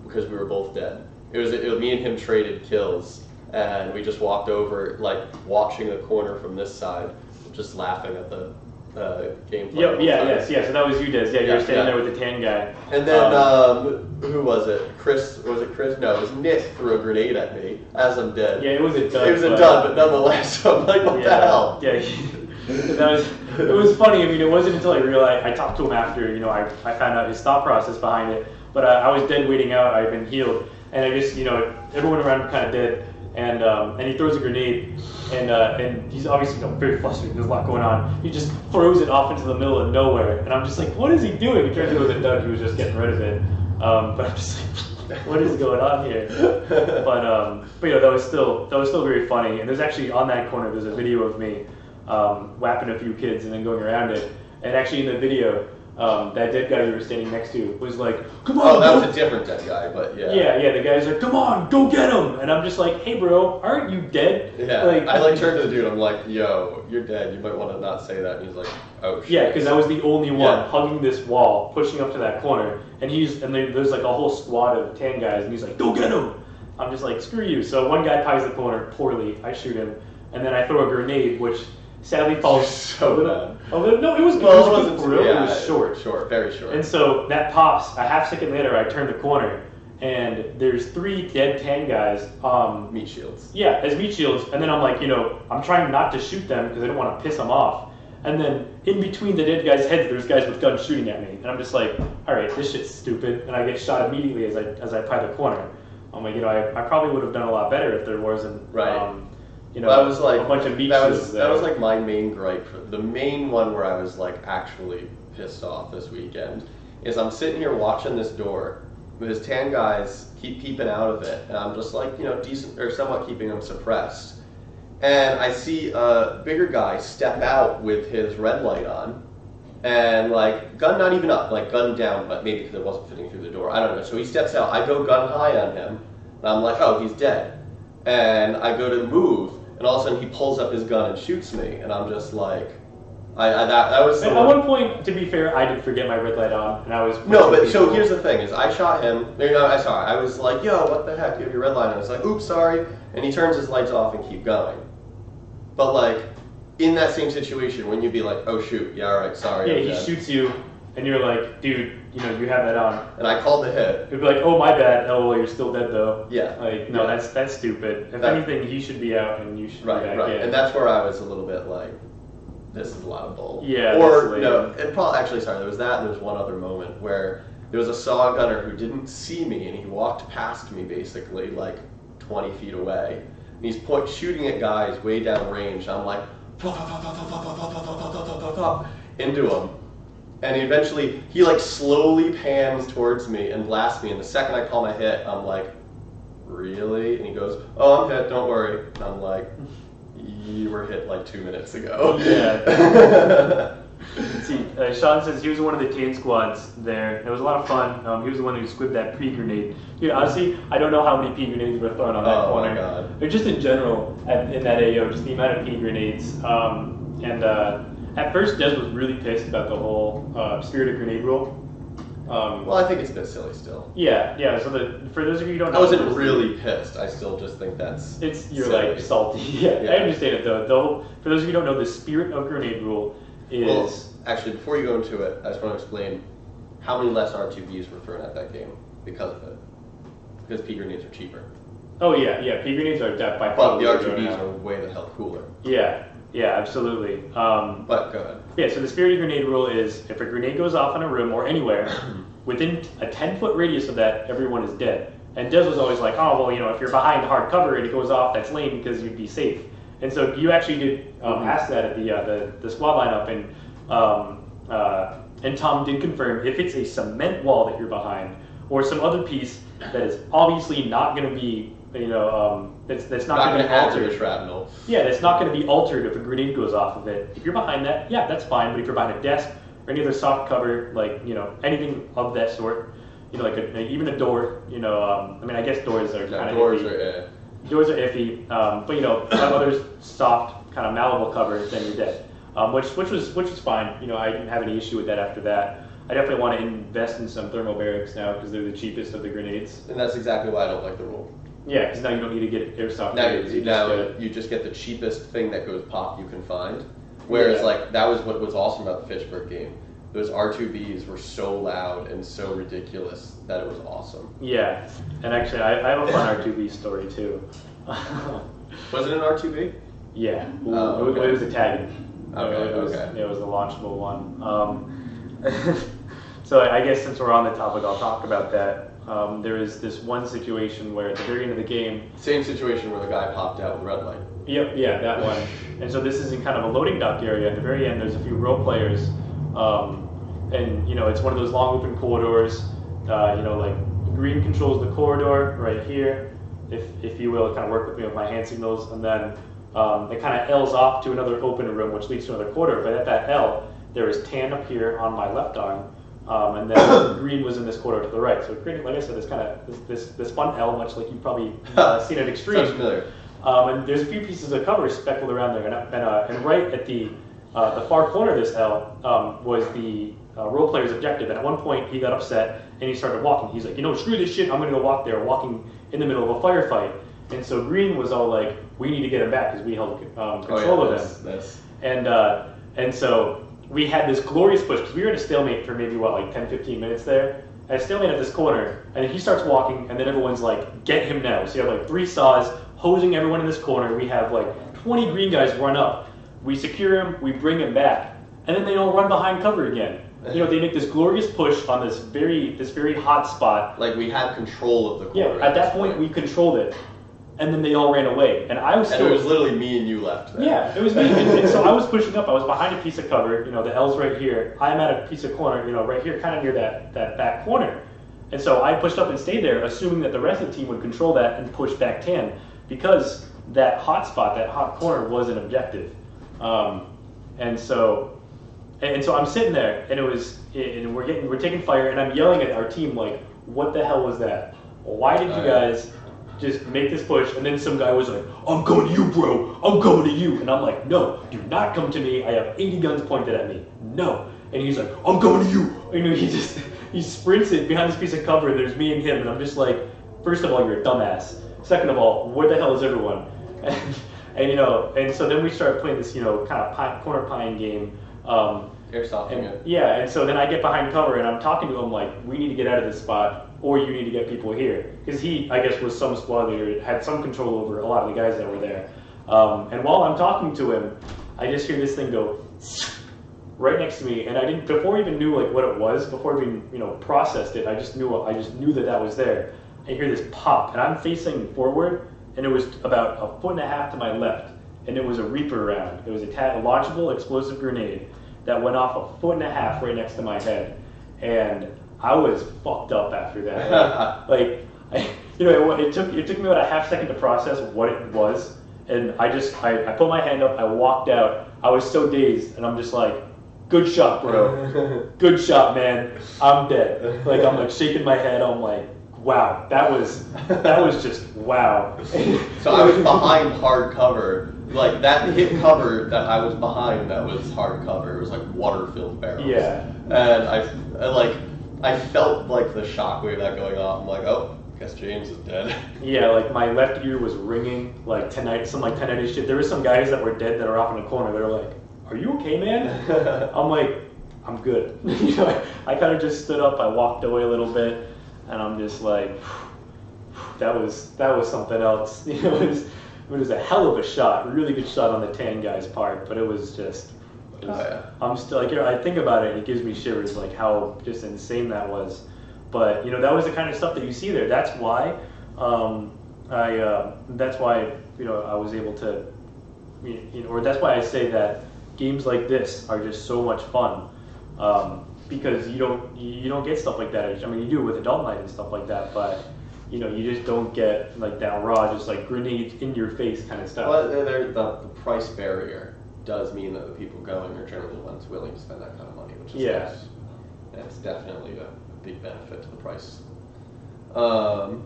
because we were both dead. It was me and him traded kills, and we just walked over, like, watching the corner from this side, just laughing at the gameplay. Yes. So that was you, Des. Yeah, you were standing there with the tan guy. And then, who was it? Chris? Was it Chris? No, it was Nick threw a grenade at me as I'm dead. Yeah, it was a dud. It was a dud, but nonetheless, I'm like, what the hell? Yeah, it was funny. I mean, it wasn't until I realized, I talked to him after, I found out his thought process behind it. But I was dead waiting out. I've been healed. And I just, everyone around kind of dead. And he throws a grenade, and he's obviously very flustered. There's a lot going on. He just throws it off into the middle of nowhere, and I'm just like, what is he doing? It turns out it was a dud. He was just getting rid of it. But I'm just like, what is going on here? But that was still very funny. And there's actually on that corner there's a video of me whapping a few kids and then going around it. And actually in the video, that dead guy you were standing next to was like, come on. Oh, that was a different dead guy, but yeah. Yeah, the guy's like, come on, go get him. And I'm just like, hey bro, aren't you dead? Yeah, I turned to the dude, I'm like, yo, you're dead, you might want to not say that. And he's like, oh shit. Yeah, because I was the only one hugging this wall, pushing up to that corner. And there's like a whole squad of tan guys, and he's like, go get him. I'm just like, screw you. So one guy ties the corner poorly, I shoot him, and then I throw a grenade, which sadly falls so bad. No, it was good. Well, it wasn't real. It was short. Short, very short. And so that pops. A half second later, I turn the corner, and there's 3 dead tan guys. Meat shields. Yeah, as meat shields. And then I'm like, I'm trying not to shoot them because I don't want to piss them off. And then in between the dead guys' heads, there's guys with guns shooting at me, and I'm just like, all right, this shit's stupid. And I get shot immediately as I pie the corner. I'm like, I probably would have done a lot better if there wasn't. Right. That was like a bunch of meat shields there. That was like my main gripe. The main one where I was like actually pissed off this weekend is I'm sitting here watching this door. His tan guys keep peeping out of it, and I'm just like, decent or somewhat keeping them suppressed. And I see a bigger guy step out with his red light on, and like gun not even up, like gun down, but maybe because it wasn't fitting through the door. I don't know. So he steps out. I go gun high on him, and I'm like, oh, he's dead. And I go to move, and all of a sudden he pulls up his gun and shoots me, and I'm just like, that was. At one point, to be fair, I did forget my red light on, and I was. No, but so here's the thing: is I shot him. I was like, yo, what the heck? You have your red light on. I was like, oops, sorry. And he turns his lights off and keep going. But like, in that same situation, when you'd be like, oh shoot, yeah, all right, sorry. Yeah, he shoots you, and you're like, dude, you know, you have that on. And I called the hit. He'd be like, oh, my bad. Oh, well, you're still dead, though. Yeah. Like, no, yeah. that's stupid. If anything, he should be out, and you should be back in. And that's where I was a little bit like, this is a lot of bull. Yeah. Or, no, and probably, actually, sorry, there was that, and there was one other moment where there was a saw gunner who didn't see me, and he walked past me, basically, like 20 feet away. And he's shooting at guys way down range. I'm like, into him. And he like slowly pans towards me and blasts me. And the second I call my hit, I'm like, really? And he goes, oh, I'm hit, don't worry. And I'm like, you were hit like 2 minutes ago. Yeah. See, Sean says he was in one of the team squads there. It was a lot of fun. He was the one who squibbed that pre-grenade. Dude, honestly, I don't know how many pea grenades were thrown on that corner. Oh my god. Or just in general, in that AO, just the amount of pea grenades. At first, Des was really pissed about the whole spirited grenade rule. Well, I think it's a bit silly still. Yeah. So for those of you who don't know, I wasn't really pissed. I still just think you're silly. Like salty. Yeah, I understand it though. For those of you who don't know, the spirit of grenade rule is. Well, actually, before you go into it, I just want to explain how many less R2Bs were thrown at that game because of it. Because pea grenades are cheaper. Oh yeah. Pea grenades are by far. But the R2Bs are way the hell cooler. Yeah, absolutely. But go ahead. Yeah, so the spirited grenade rule is if a grenade goes off in a room or anywhere, within a 10-foot radius of that, everyone is dead. And Des was always like, oh, well, you know, if you're behind hard cover and it goes off, that's lame because you'd be safe. And so you actually did ask that at the squad lineup, and Tom did confirm if it's a cement wall that you're behind or some other piece that is obviously not going to be, you know, that's not going to be altered. The shrapnel. Yeah, that's not going to be altered if a grenade goes off of it. If you're behind that, yeah, that's fine. But if you're behind a desk or any other soft cover, like, you know, anything of that sort, you know, like even a door, you know, I mean, I guess doors are kind of iffy. Doors are iffy, but you know, other soft kind of malleable covers, then you're dead. Which was fine. You know, I didn't have any issue with that after that. I definitely want to invest in some thermal barracks now because they're the cheapest of the grenades. And that's exactly why I don't like the rule. Yeah, because now you don't need to get airsoft. You just get the cheapest thing that goes pop you can find. Whereas like that was what was awesome about the Fitchburg game. Those R2Bs were so loud and so ridiculous that it was awesome. Yeah, and actually I have a fun R2B story too. Was it an R2B? Yeah, okay. It was a tagging. Okay. It was a launchable one. So I guess since we're on the topic, I'll talk about that. There is this one situation where at the very end of the game... Same situation where the guy popped out with red light. Yep, yeah, that one. And so this is in kind of a loading dock area. At the very end, there's a few role players. And, you know, it's one of those long open corridors. You know, like green controls the corridor right here, if you will, kind of work with me with my hand signals. And then it kind of L's off to another open room, which leads to another corridor. But at that L, there is tan up here on my left arm. And then green was in this corridor to the right. So it created, like I said, this kind of this fun L, much like you've probably seen at Extreme. Sounds familiar. And there's a few pieces of cover speckled around there, and right at the far corner of this L was the role player's objective. And at one point, he got upset and he started walking. He's like, you know, screw this shit. I'm going to go walk there, walking in the middle of a firefight. And so green was all like, we need to get him back because we held control of him. And so we had this glorious push because we were at a stalemate for maybe, like 10, 15 minutes there. At a stalemate at this corner, and then he starts walking, and then everyone's like, get him now. So you have like 3 saws hosing everyone in this corner. We have like 20 green guys run up. We secure him, we bring him back, and then they all run behind cover again. You know, they make this glorious push on this very hot spot. Like we had control of the corner. Yeah, at that point we controlled it. And then they all ran away. And I was still... And it was literally me and you left there. Yeah, it was me. And so I was pushing up. I was behind a piece of cover. You know, the L's right here. I'm at a piece of corner, you know, right here, kind of near that back corner. And so I pushed up and stayed there, assuming that the rest of the team would control that and push back tan, because that hot spot, that hot corner, was an objective. And so I'm sitting there, and we're taking fire, and I'm yelling at our team like, "What the hell was that? Why did you guys just make this push?" And then some guy was like, "I'm coming to you, bro. I'm coming to you." And I'm like, "No, do not come to me. I have 80 guns pointed at me. No." And he's like, "I'm coming to you." You know, he sprints it behind this piece of cover, and there's me and him, and I'm just like, first of all, you're a dumbass. Second of all, where the hell is everyone? And and so then we started playing this kind of corner pine game. Airsofting it. Yeah, and so then I get behind cover and I'm talking to him like, we need to get out of this spot, or you need to get people here, because he, I guess, was some squad leader, had some control over a lot of the guys that were there. And while I'm talking to him, I just hear this thing go right next to me, and I didn't, before I even knew like what it was, before I even processed it, I just knew that was there. I hear this pop, and I'm facing forward, and it was about 1.5 feet to my left, and it was a Reaper round. It was a launchable explosive grenade that went off 1.5 feet right next to my head, and I was fucked up after that. It took me about a half second to process what it was, and I put my hand up, I walked out, I was so dazed, and I'm just like, good shot, bro. Good shot, man. I'm dead. Like, I'm like shaking my head. I'm like, wow, that was just wow. So I was behind hard cover. Like, that hit cover that I was behind, that was hard cover. It was like water-filled barrels. Yeah. And I felt like the shockwave that going off. I'm like, oh, guess James is dead. Yeah, like my left ear was ringing like tonight, some like 10-90 shit. There were some guys that were dead that are off in the corner. They were like, are you okay, man? I'm like, I'm good. I kind of just stood up, I walked away a little bit, and I'm just like, that was something else. It was a hell of a shot, really good shot on the tan guy's part, but it was just, I'm still like, I think about it and it gives me shivers, like how just insane that was. But that was the kind of stuff that you see there. That's why I was able to, or that's why I say that games like this are just so much fun, because you don't get stuff like that. I mean, you do with Adult Night and stuff like that, but you just don't get like that raw, just like grenades in your face kind of stuff. Well, the price barrier does mean that the people going are generally the ones willing to spend that kind of money, which is nice. And it's definitely a big benefit to the price. What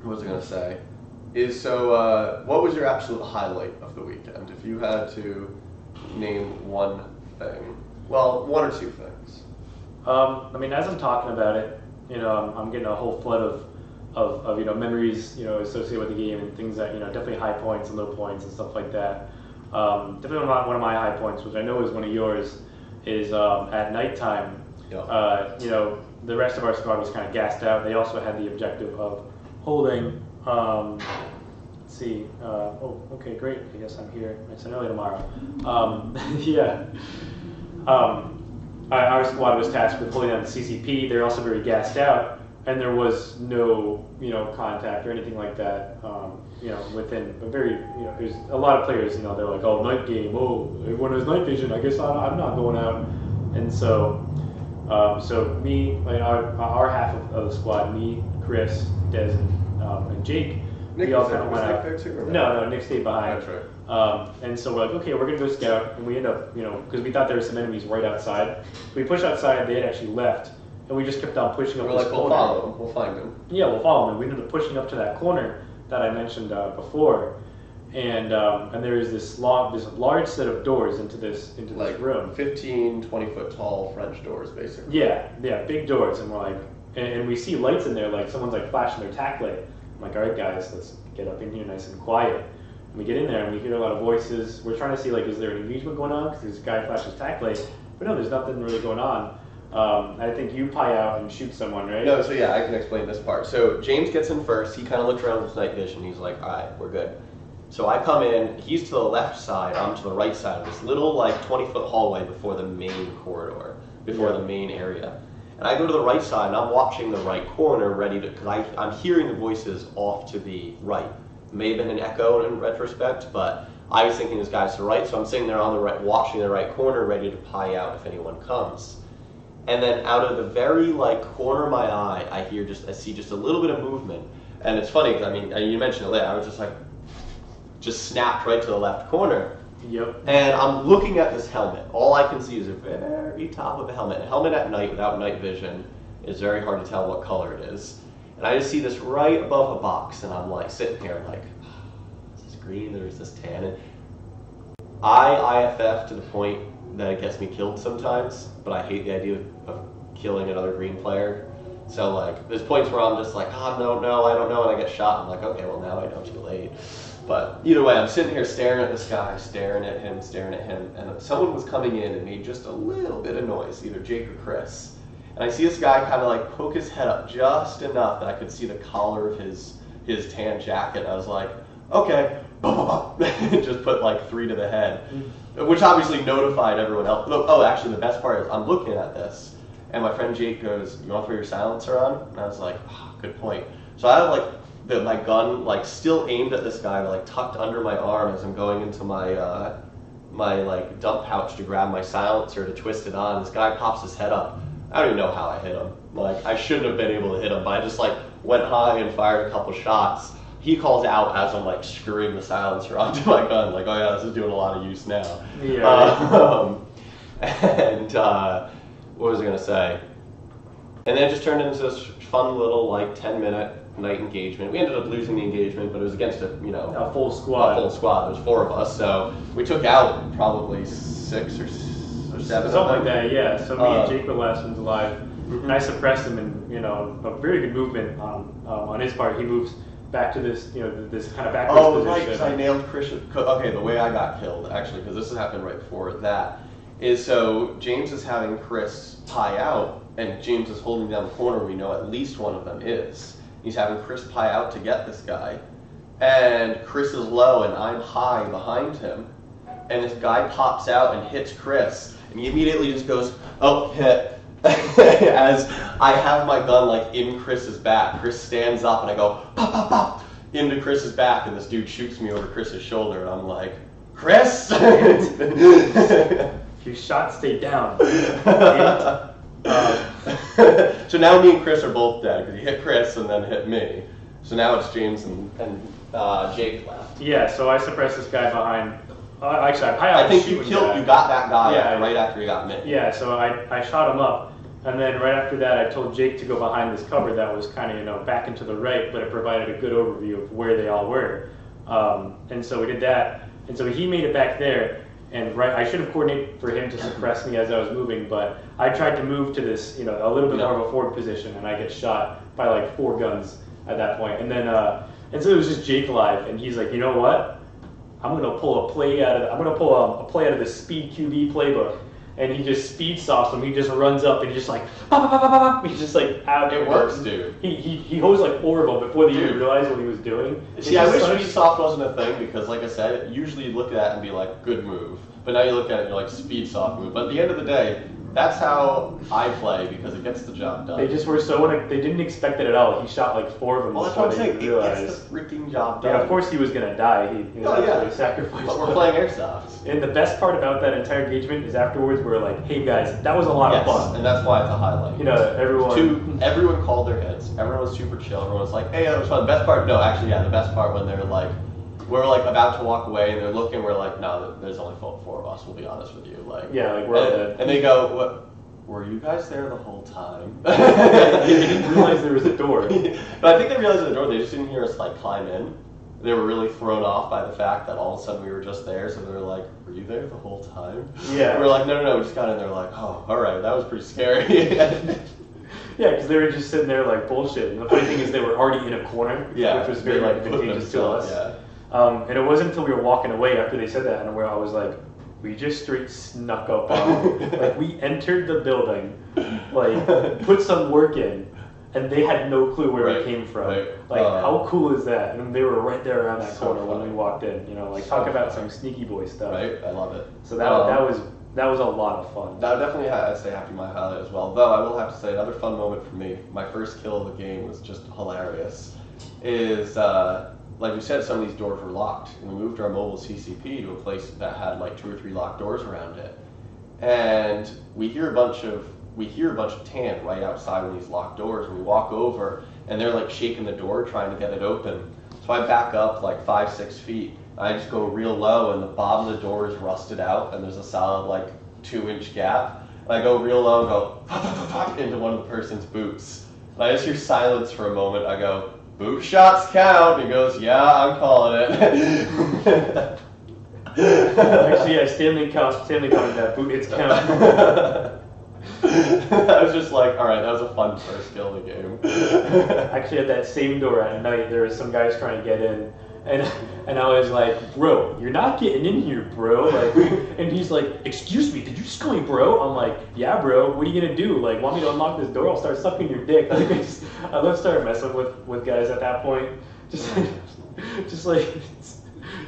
was I going to say? What was your absolute highlight of the weekend? If you had to name one thing, well, one or two things. I mean, as I'm talking about it, I'm getting a whole flood of memories, associated with the game and things that, definitely high points and low points and stuff like that. Definitely one of my high points, which I know is one of yours, is at nighttime. Yeah. The rest of our squad was kind of gassed out. They also had the objective of holding. Let's see. Okay, great. I guess I'm here. It's an early tomorrow. Yeah. Our squad was tasked with holding down the CCP. They're also very gassed out, and there was no, contact or anything like that. Within a very, there's a lot of players. They're like, oh, night game. Oh, everyone has night vision. I guess I'm not going out. And so, me, like our half of the squad, me, Chris, Des, and Jake. Nick, we all kind of went out. There too, No, Nick stayed behind. That's right. And so we're like, okay, we're gonna go scout, and we end up, because we thought there were some enemies right outside. We pushed outside, they had actually left, and we just kept on pushing up. We're like, we'll follow them, we'll find them. Yeah, we'll follow them. And we ended up pushing up to that corner that I mentioned before, and there is this large set of doors into this room. 15, 20-foot tall French doors, basically. Yeah, big doors, and we're like, and we see lights in there, like someone's like flashing their tack light. I'm like, all right, guys, let's get up in here nice and quiet. And we get in there and we hear a lot of voices. We're trying to see, like, is there an engagement going on? Because this guy flashes tack light. But no, there's nothing really going on. I think you pie out and shoot someone, right? No, so yeah, I can explain this part. So James gets in first. He kind of looks around with his night vision. He's like, all right, we're good. So I come in. He's to the left side. I'm to the right side of this little, like, 20-foot hallway before the main corridor, before the main area. And I go to the right side, and I'm watching the right corner, ready to, because I'm hearing the voices off to the right. May have been an echo in retrospect, but I was thinking this guy's to the right, so I'm sitting there on the right, watching the right corner, ready to pie out if anyone comes. And then out of the very, like, corner of my eye, I see just a little bit of movement. And it's funny, because, I mean, you mentioned it later, I was just like, just snapped right to the left corner. Yep. And I'm looking at this helmet. All I can see is the very top of the helmet. A helmet at night without night vision is very hard to tell what color it is. And I just see this right above a box, and I'm like sitting here like, is this green or is this tan? And I IFF to the point that it gets me killed sometimes, but I hate the idea of killing another green player. So like, there's points where I'm just like, oh no, I don't know, and I get shot. I'm like, okay, well now I know too late. But either way, I'm sitting here staring at this guy, staring at him, and someone was coming in and made just a little bit of noise, either Jake or Chris. And I see this guy kind of like poke his head up just enough that I could see the collar of his tan jacket. I was like, okay, just put like 3 to the head, which obviously notified everyone else. Oh, actually, the best part is I'm looking at this, and my friend Jake goes, "You want to throw your silencer on?" And I was like, oh, good point. So I have like my gun like still aimed at this guy, like tucked under my arm as I'm going into my my like dump pouch to grab my silencer to twist it on. This guy pops his head up. I don't even know how I hit him. Like I shouldn't have been able to hit him, but I just like went high and fired a couple shots. He calls out as I'm like screwing the silencer onto my gun, like, oh yeah, this is doing a lot of use now. Yeah. And what was I gonna say? And then it just turned into this fun little like 10-minute night engagement. We ended up losing the engagement, but it was against a full squad. A full squad. There was 4 of us, so we took out probably 6 or 7. Something like that, yeah. So me and Jake were the last ones alive. And I suppressed him, and a very good movement on his part. He moves back to this, this kind of backwards position. Oh, right, because I nailed Chris. Okay, the way I got killed, actually, because this has happened right before that, is so James is having Chris pie out, and James is holding down the corner. We know at least one of them is. He's having Chris pie out to get this guy, and Chris is low, and I'm high behind him, and this guy pops out and hits Chris, and he immediately just goes, oh, hit. As I have my gun like in Chris's back. Chris stands up and I go pop pop pop into Chris's back, and this dude shoots me over Chris's shoulder, and I'm like, Chris! Your shot stayed down. So now me and Chris are both dead because he hit Chris and then hit me. So now it's James and Jake left. Yeah, so I suppressed this guy behind. Actually, I think you got that guy right after you got me. Yeah, so I shot him up, and then right after that, I told Jake to go behind this cover that was kind of back and to the right, but it provided a good overview of where they all were. And so we did that, and so he made it back there. And I should have coordinated for him to suppress me as I was moving, but I tried to move to this, a little bit more of a forward position, and I get shot by like 4 guns at that point. And then, and so it was just Jake alive, and he's like, you know what? I'm gonna pull a play out of the Speed QB playbook, and he just speed softs him. He just runs up and he's just like, pop, pop, pop, pop, pop. He's just like out. It works, dude. He hosed like 4 of them before they even realized what he was doing. See, I wish speed soft wasn't a thing, because like I said, usually you look at that and be like, good move. But now you look at it and you're like, speed soft move. But at the end of the day, that's how I play, because it gets the job done. They just were they didn't expect it at all. He shot like 4 of them. Well, that's what I'm saying. It gets the freaking job done. Yeah, of course he was gonna die. He was actually sacrificed. But we're playing Airsoft. And the best part about that entire engagement is afterwards we're like, hey guys, that was a lot of fun. And that's why it's a highlight. Everyone called their heads. Everyone was super chill. Everyone was like, hey, that was fun. The best part, the best part when they're like, we're like about to walk away and they're looking, we're like, no, there's only 4 of us, we'll be honest with you. Like, yeah, like we're all dead. And they go, what? Were you guys there the whole time? They didn't realize there was a door. But I think they realized there was a door, they just didn't hear us like climb in. They were really thrown off by the fact that all of a sudden we were just there, so they were like, were you there the whole time? Yeah. And we were like, no, we just got in there like, oh, alright, that was pretty scary. Yeah, because they were just sitting there like bullshit. And the funny thing is they were already in a corner, which was very advantageous to us. Yeah. And it wasn't until we were walking away after they said that, and where I was like, we just straight snuck up on them. Like, we entered the building, like, put some work in, and they had no clue where we came from. Like, how cool is that? And they were right there around that corner when we walked in. Talk about some sneaky boy stuff. Right, I love it. So that was a lot of fun. That would definitely, I'd say, have to be my highlight as well. Though I will have to say, another fun moment for me, my first kill of the game was just hilarious, is, like we said, some of these doors were locked, and we moved our mobile CCP to a place that had like 2 or 3 locked doors around it, and we hear a bunch of tan right outside of these locked doors, and we walk over, and they're like shaking the door trying to get it open. So I back up like 5-6 feet. I just go real low, and the bottom of the door is rusted out, and there's a solid like 2-inch gap. And I go real low and go pop, pop, pop, pop, into one of the person's boots. And I just hear silence for a moment. I go, boot shots count. He goes, yeah, I'm calling it. Actually, yeah, Stanley commented that boot hits count. I was just like, all right, that was a fun first kill of the game. Actually, at that same door at night, there was some guys trying to get in, And I was like, bro, you're not getting in here, bro. Like, and he's like, excuse me, did you just call me bro? I'm like, yeah, bro. What are you gonna do? Like, want me to unlock this door? I'll start sucking your dick. Like, I love start messing with guys at that point. Just like it's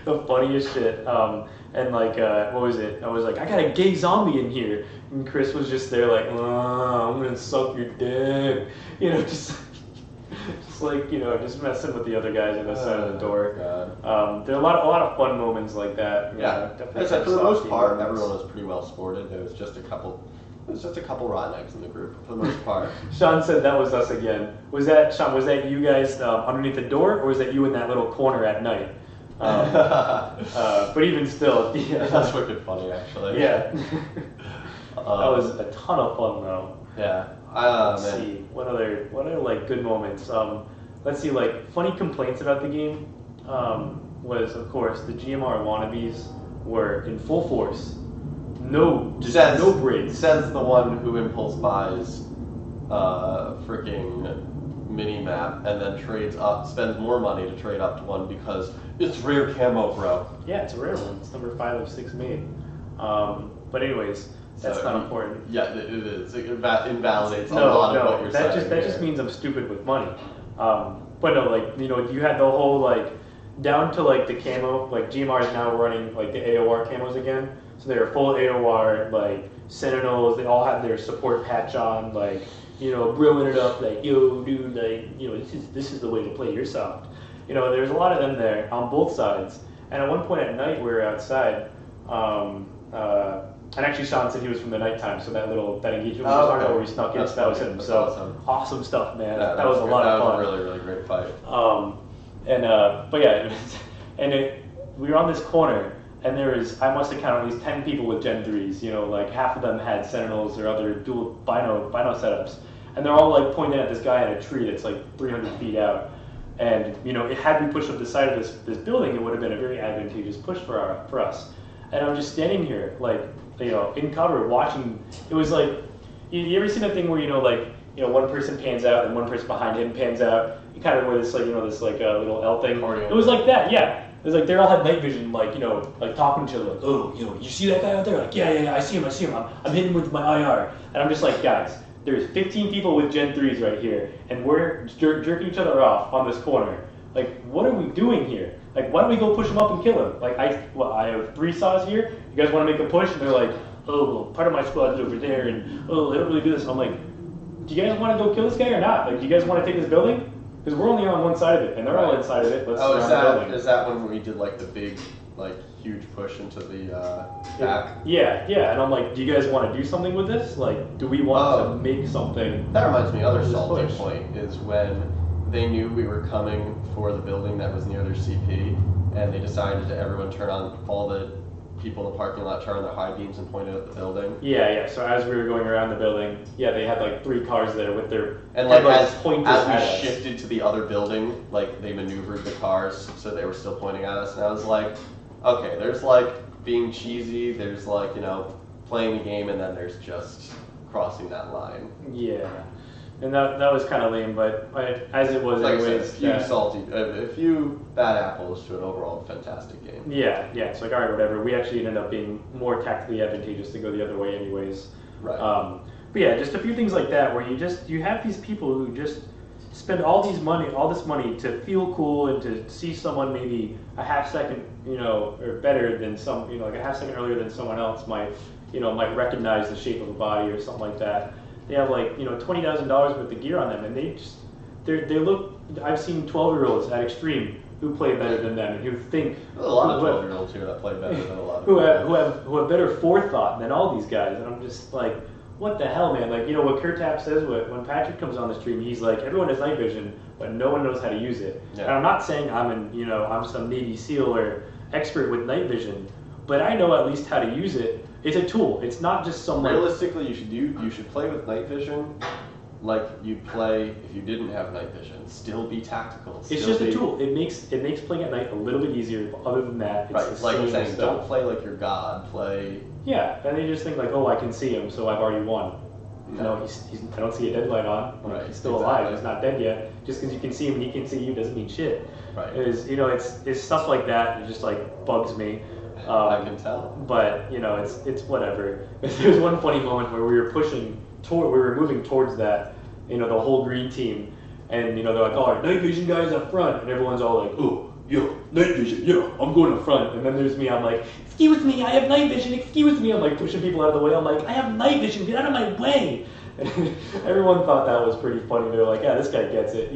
the funniest shit. And like, what was it? I was like, I got a gay zombie in here, and Chris was just there like, I'm gonna suck your dick, you know, just like, you know, just messing with the other guys on the side of the door. There are a lot of fun moments like that. Yeah, definitely. for the most part, everyone was pretty well sported. There was just a couple rotten eggs in the group for the most part. Sean said that was us again. Was that Sean? Was that you guys underneath the door, or was that you in that little corner at night? But even still, yeah. That's wicked funny, actually. Yeah. That was a ton of fun, though. Yeah. Let's see what other like good moments. Let's see, like funny complaints about the game was, of course, the GMR wannabes were in full force. No breaks. Says the one who impulse buys freaking mini map and then spends more money to trade up to one because it's rare camo, bro. Yeah, it's a rare one. It's number 5 of 6 made. But anyways, that's not important. Yeah, it is. It invalidates a lot of what you're saying. That just means I'm stupid with money. But no, like, you know, you had the whole like down to like the camo. Like GMR is now running like the AAR camos again. So they're full AOR, like Sentinels. They all have their support patch on, like, you know, brewing it up, like, yo, dude, like, you know, this is the way to play Airsoft. You know, there's a lot of them there on both sides. And at one point at night, we were outside, and actually Sean said he was from the nighttime, so that engagement we were talking about where we snuck in, that was him. That's so awesome stuff, man. That was a lot of fun. That was a really, really great fight. But yeah, we were on this corner. And there is, I must have counted at least 10 people with Gen 3s, you know, like half of them had Sentinels or other dual bino setups. And they're all like pointing at this guy in a tree that's like 300 feet out. And, you know, had we pushed up the side of this building, it would have been a very advantageous push for us. And I'm just standing here, like, you know, in cover watching. It was like, you ever seen that thing where, you know, like, you know, one person pans out and one person behind him pans out? You kind of wear this, like, you know, this like little L thing. It was like that, yeah. It was like they all had night vision, like, you know, like talking to each other, like, oh, you know, you see that guy out there? Like, yeah, I see him. I'm hitting him with my IR. And I'm just like, guys, there's 15 people with Gen 3s right here, and we're jerking each other off on this corner. Like, what are we doing here? Like, why don't we go push him up and kill him? Like, I have 3 saws here. You guys want to make a push? And they're like, oh, well, part of my squad's over there, and oh, they don't really do this. And I'm like, do you guys want to go kill this guy or not? Like, do you guys want to take this building? Because we're only on one side of it, and they're all inside of it. Is that when we did like the big, like huge push into the back? Yeah, and I'm like, do you guys want to do something with this? Like, do we want to make something? That reminds me, another salty point is when they knew we were coming for the building that was near their CP, and they decided to everyone turn on all the people in the parking lot, turn on their high beams and point it at the building. Yeah. So as we were going around the building, yeah, they had like 3 cars there with their headlights pointed as at we us. shifted to the other building, like they maneuvered the cars so they were still pointing at us, and I was like, okay, there's like being cheesy, there's like, you know, playing the game, and then there's just crossing that line. Yeah. And that was kind of lame, but as it was, like anyways. I said, a few bad apples to an overall fantastic game. Yeah. It's like, all right, whatever. We actually ended up being more tactically advantageous to go the other way, anyways. Right. But yeah, just a few things like that where you have these people who just spend all this money to feel cool and to see someone maybe a half second, you know, or better than some, you know, like a half second earlier than someone else might recognize the shape of a body or something like that. They have like, you know, $20,000 worth of gear on them, and they look. I've seen 12-year-olds at Extreme who play better than them, and who think There's a lot of 12-year-olds here that play better than a lot of who have better forethought than all these guys, and I'm just like, what the hell, man? Like, you know what Kurtap says when Patrick comes on the stream, he's like, everyone has night vision, but no one knows how to use it. Yeah. And I'm not saying I'm some Navy SEAL or expert with night vision, but I know at least how to use it. It's a tool. It's not just some. Realistically, you should play with night vision like you'd play if you didn't have night vision. Still be tactical. It's just a tool. It makes playing at night a little bit easier. But other than that, it's like you're saying, don't play like you're God. Play. Yeah, and they just think like, oh, I can see him, so I've already won. No, he's I don't see a dead light on. Right. He's still alive. He's not dead yet. Just because you can see him and he can see you doesn't mean shit. Right. It's stuff like that that just like bugs me. I can tell. But it's whatever. There's one funny moment where we were moving towards that, the whole green team, and they're like, all right, night vision guys up front, and everyone's all like, oh, yo, night vision, yeah, I'm going up front, and then there's me, I'm like, excuse me, I have night vision, excuse me, I'm like pushing people out of the way, I'm like, I have night vision, get out of my way. And everyone thought that was pretty funny. They were like, yeah, this guy gets it.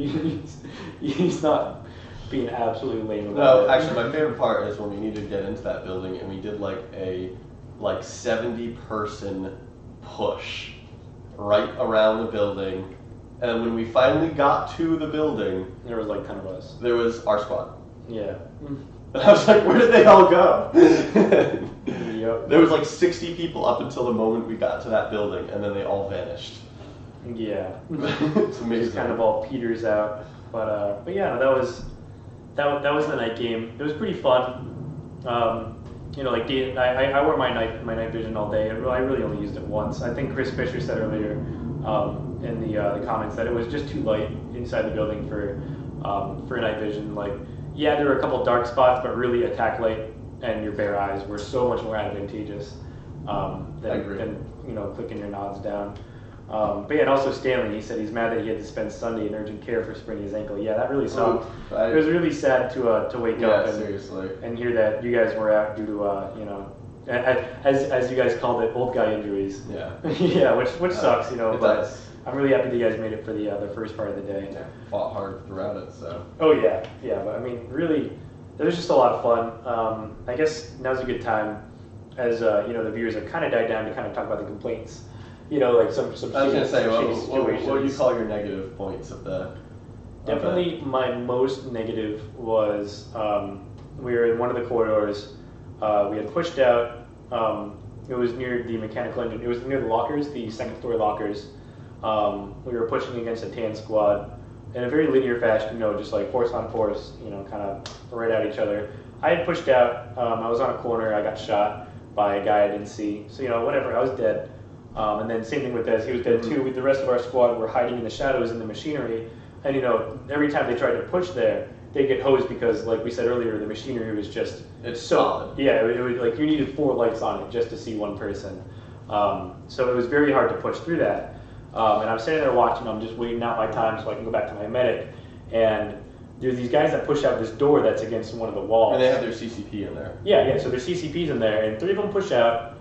He's not being absolutely lame about it. No, actually, my favorite part is when we needed to get into that building and we did like a 70-person push right around the building. And when we finally got to the building, there was like 10 of us. There was our squad. Yeah. And I was like, where did they all go? Yep. There was like 60 people up until the moment we got to that building, and then they all vanished. Yeah. It's amazing. Just kind of all peters out. But yeah, that was the night game. It was pretty fun. I wore my night vision all day. I really only used it once. I think Chris Fisher said earlier in the comments that it was just too light inside the building for night vision. Like, yeah, there were a couple dark spots, but really attack light and your bare eyes were so much more advantageous than clicking your nods down. But yeah, and also Stanley, he said he's mad that he had to spend Sunday in urgent care for spraining his ankle. Yeah, that really sucked. It was really sad to wake up and hear that you guys were out due to as you guys called it, old guy injuries. Yeah. Yeah, which sucks, but does. I'm really happy that you guys made it for the first part of the day. Yeah, fought hard throughout it, so. Oh yeah, but I mean, really, it was just a lot of fun. I guess now's a good time, as the viewers have kind of died down, to kind of talk about the complaints. Like some. I was gonna say, what do you call your negative points of the? Definitely, my most negative was we were in one of the corridors. We had pushed out. It was near the mechanical engine. It was near the lockers, the second story lockers. We were pushing against a tan squad in a very linear fashion, just like force on force, kind of right at each other. I had pushed out. I was on a corner. I got shot by a guy I didn't see. So whatever. I was dead. And then same thing with Des. He was dead too. The rest of our squad were hiding in the shadows in the machinery. And every time they tried to push there, they get hosed because, like we said earlier, the machinery was just solid. Yeah, it was like you needed 4 lights on it just to see one person. So it was very hard to push through that. And I'm sitting there watching. I'm just waiting out my time so I can go back to my medic. And there's these guys that push out this door that's against one of the walls. And they have their CCP in there. Yeah. So there's CCPs in there, and 3 of them push out.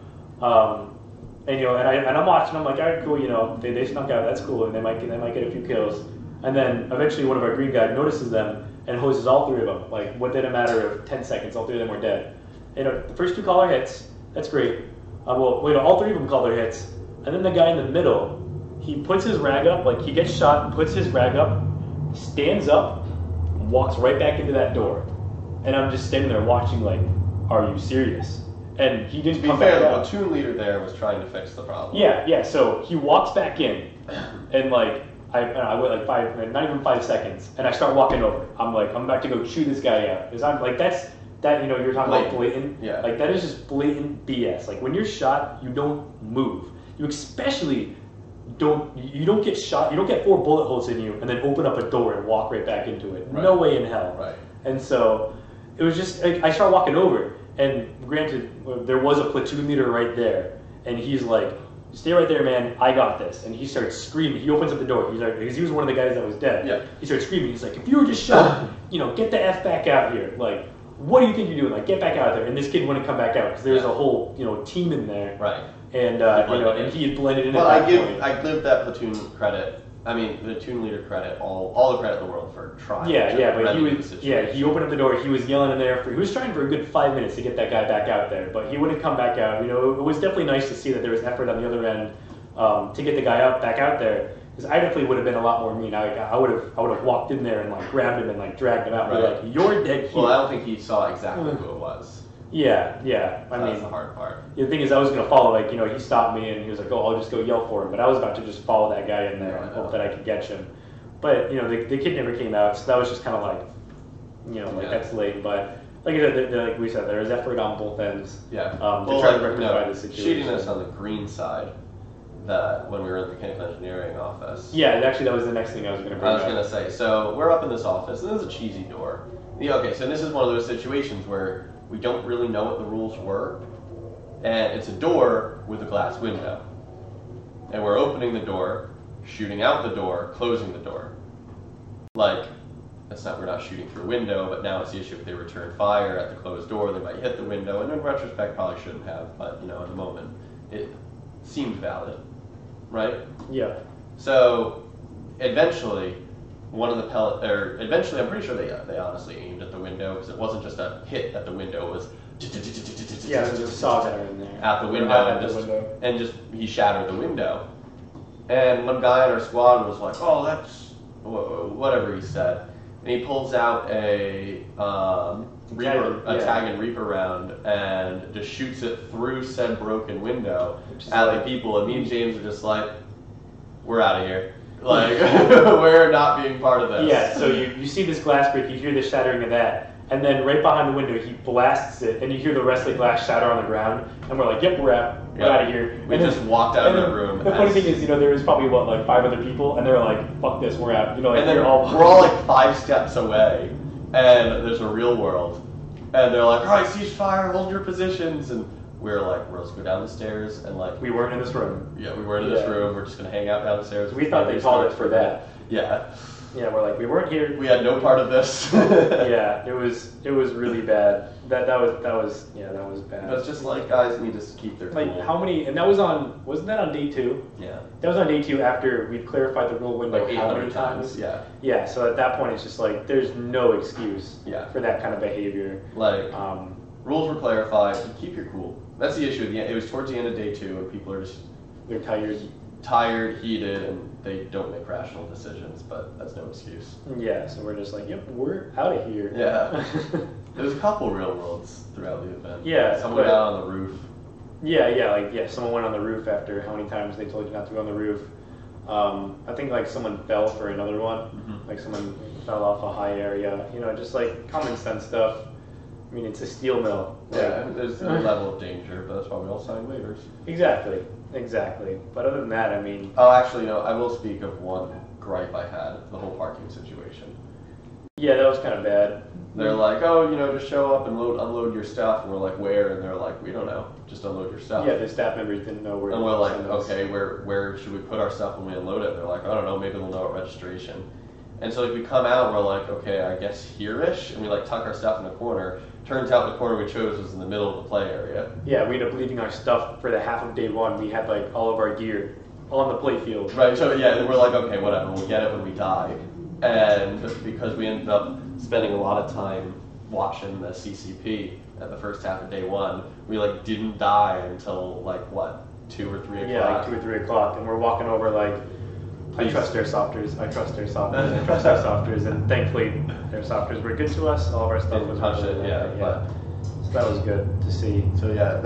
And I'm watching. I'm like, all right, cool. They snuck out. That's cool, and they might get a few kills. And then eventually, one of our green guys notices them and hoses all 3 of them. Like, within a matter of 10 seconds, all 3 of them were dead. The first 2 call their hits. That's great. All 3 of them call their hits, and then the guy in the middle, he puts his rag up. Like, he gets shot, puts his rag up, stands up, and walks right back into that door. And I'm just standing there watching, like, are you serious? And he didn't come back out. The platoon leader there was trying to fix the problem. Yeah. So he walks back in, and like I wait like not even 5 seconds, and I start walking over. I'm like, I'm about to go chew this guy out, because I'm like, you're talking about blatant. Yeah. Like, that is just blatant BS. Like, when you're shot, you don't move. You especially don't get shot. You don't get 4 bullet holes in you and then open up a door and walk right back into it. Right. No way in hell. Right. And so it was just I start walking over. And granted, there was a platoon leader right there, and he's like, "Stay right there, man. I got this." And he starts screaming. He opens up the door. He's like, because he was one of the guys that was dead. Yeah. He starts screaming. He's like, "If you were just shot, get the F back out here. Like, what do you think you're doing? Like, get back out there." And this kid wouldn't come back out because there's a whole team in there. Right. And and he had blended in. Well, at that point. I give that platoon credit. I mean, the platoon leader credit, all the credit in the world for trying. But he opened up the door. He was yelling in there. He was trying for a good 5 minutes to get that guy back out there, but he wouldn't come back out. It was definitely nice to see that there was effort on the other end to get the guy back out there. Because I definitely would have been a lot more mean. I would have walked in there and like grabbed him and like dragged him out. Right. And be like, "You're dead here." Well, I don't think he saw exactly who it was. Yeah. That's the hard part. The thing is, I was going to follow, he stopped me and he was like, "Oh, I'll just go yell for him." But I was about to just follow that guy in there and hope that I could catch him. But, the kid never came out, so that was just kind of like, that's late. But, like I said, like we said, there was effort on both ends to try to rectify the situation. Shooting us on the green side, that when we were in the mechanical engineering office. Yeah, actually, that was the next thing I was going to bring up. I was going to say, so we're up in this office, and there's a cheesy door. Yeah, okay, so this is one of those situations where we don't really know what the rules were, and it's a door with a glass window. And we're opening the door, shooting out the door, closing the door. Like, we're not shooting through a window, but now it's the issue if they return fire at the closed door, they might hit the window, and in retrospect probably shouldn't have, but in the moment, it seemed valid, right? Yeah. So, eventually, eventually I'm pretty sure they honestly aimed at the window, because it wasn't just a hit at the window, it was yeah, there's a saw cutter in there. at the window, and he shattered the window. And one guy on our squad was like, "Oh, that's whatever he said," and he pulls out a tag and Reaper round and just shoots it through said broken window at the people. And me and James are just like, "We're out of here." Like, we're not being part of this. Yeah, so you see this glass break, you hear the shattering of that, and then right behind the window, he blasts it, and you hear the rest of the glass shatter on the ground, and we're like, yep, we're out. We're out of here. We just walked out of the room. The funny thing is, there was probably, like 5 other people, and they were like, fuck this, we're out. And then we're all like 5 steps away, and there's a real world. And they're like, all right, ceasefire, hold your positions. And we're like, let's go down the stairs, and like... We weren't in this room. Yeah, we weren't in this room. We're just going to hang out downstairs. We thought they called it for that. Yeah. Yeah, we're like, we weren't here. We had no part of this. Yeah, it was really bad. That was bad. But it's just like, guys need to keep their cool. Like, how many, and that was wasn't that on day 2? Yeah. That was on day 2 after we'd clarified the rule window like how many times? Yeah. Yeah, so at that point it's just like, there's no excuse for that kind of behavior. Like, rules were clarified, keep your cool. That's the issue. It was towards the end of day 2 and people are just... They're tired, heated, and they don't make rational decisions, but that's no excuse. Yeah, so we're just like, yep, we're out of here. Yeah. There's a couple real worlds throughout the event. Yeah. Someone got on the roof. Yeah, someone went on the roof after how many times they told you not to go on the roof. I think like someone fell for another one. Mm-hmm. Like someone fell off a high area. Just like common sense stuff. I mean, it's a steel mill. Yeah, there's a level of danger, but that's why we all signed waivers. Exactly. But other than that, I mean... Oh, actually, no, I will speak of one gripe I had, the whole parking situation. Yeah, that was kind of bad. They're like, oh, just show up and unload your stuff. And we're like, where? And they're like, we don't know. Just unload your stuff. Yeah, the staff members didn't know where. And we're like, okay, where should we put our stuff when we unload it? And they're like, I don't know, maybe they'll know at registration. And so like we come out and we're like, okay, I guess here-ish. And we like tuck our stuff in a corner. Turns out the corner we chose was in the middle of the play area. Yeah, we ended up leaving our stuff for the half of day 1. We had like all of our gear on the play field. Right, so yeah, we're like, okay, whatever, we'll get it when we die. And because we ended up spending a lot of time watching the CCP at the first half of day 1, we like didn't die until like what, 2 or 3 o'clock? Yeah, like 2 or 3 o'clock, and we're walking over like, I trust Airsofters, and thankfully Airsofters were good to us. All of our stuff was touch it, so that was good to see. So yeah.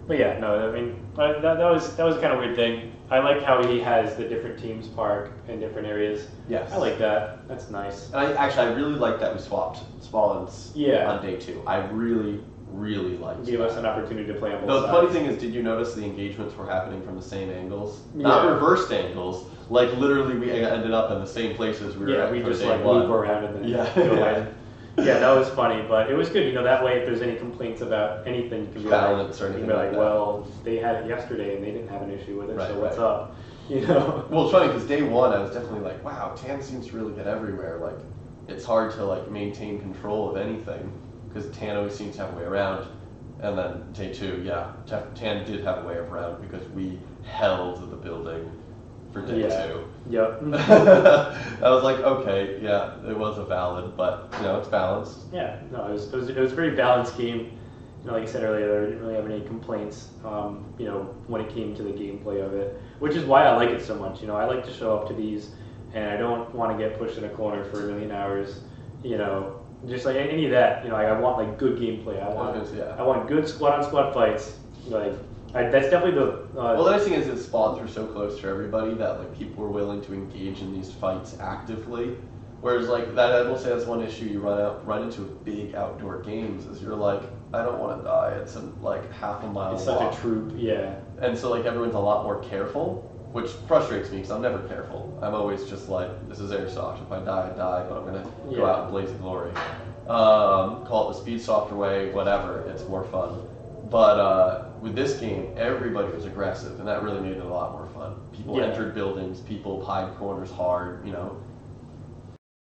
But yeah, no, I mean that was a kind of weird thing. I like how he has the different teams park in different areas. Yes. I like that. That's nice. And I really like that we swapped spawns on day 2. I really liked Gave that. us an opportunity to play on both sides. The funny thing is, did you notice the engagements were happening from the same angles? Not reversed angles. Like literally we ended up in the same places we were at we for just day like 1. move around and then go ahead. Yeah, that was funny, but it was good. That way, if there's any complaints about anything, you can be balance or anything like, that. Well, they had it yesterday and they didn't have an issue with it, so what's up? Well, it's funny because day 1, I was definitely like, wow, Tan seems to really get everywhere. Like, it's hard to like maintain control of anything because Tan always seems to have a way around. And then day 2, Tan did have a way around because we held the building for day 2. Yep. I was like, okay, it was a valid, but it's balanced. Yeah, no, it was a very balanced game. Like I said earlier, I didn't really have any complaints. When it came to the gameplay of it, which is why I like it so much. I like to show up to these, and I don't want to get pushed in a corner for a million hours. Just like any of that. I want like good gameplay. I want good squad on squad fights. That's definitely the. Well, the nice thing is that spawns are so close to everybody that like people are willing to engage in these fights actively. Whereas like that, I will say that's one issue you run into with big outdoor games is you're like, I don't want to die. It's like half a mile. It's walk. such a troop, yeah. And so like everyone's a lot more careful. which frustrates me because I'm never careful. I'm always just like, this is Airsoft. If I die, I die, but I'm going to go out in blaze of glory. Call it the speed softer way, whatever. It's more fun. But with this game, everybody was aggressive, and that really made it a lot more fun. People entered buildings, people hide corners hard, you know.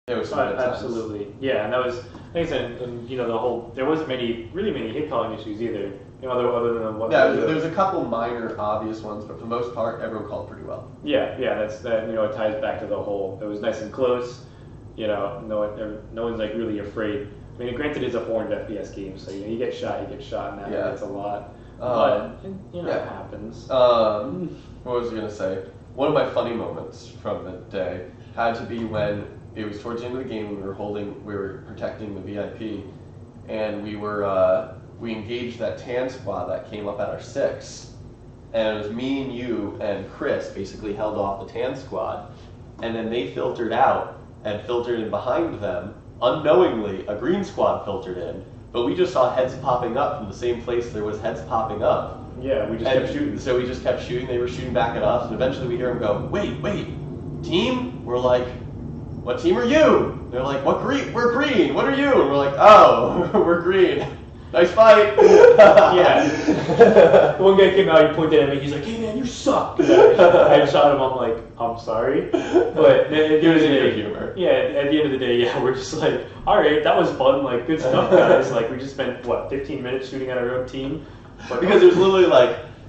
It was fun. Absolutely. Yeah, and that was, like I said, and you know, the whole, there wasn't really many hit calling issues either. You know, other than what. Yeah, there's a couple minor obvious ones, but for the most part, everyone called pretty well. Yeah, that. You know, it ties back to the whole. It was nice and close. You know, no one's like really afraid. I mean, granted, it's a 400 FPS game, so you know, you get shot, and that it's a lot. But you know, it happens. What was I gonna say? One of my funny moments from the day had to be when it was towards the end of the game. We were protecting the VIP, and we engaged that tan squad that came up at our 6, and it was me and you and Chris basically held off the tan squad, and then they filtered out and filtered in behind them. Unknowingly, a green squad filtered in, but we just saw heads popping up from the same place there was heads popping up. Yeah, we just kept shooting. So we just kept shooting. They were shooting back at us, and eventually we hear them go, "Wait, team?" We're like, "What team are you?" They're like, "What green? We're green. What are you?" And we're like, "Oh, we're green. Nice fight." Yeah. One guy came out, he pointed at me, he's like, "Hey man, you suck." I shot him, I'm like, "I'm sorry." But at the end of the day, humor. Yeah, at the end of the day, yeah, we're just like, alright, that was fun, like good stuff guys. Like we just spent 15 minutes shooting at our own team. But because it was literally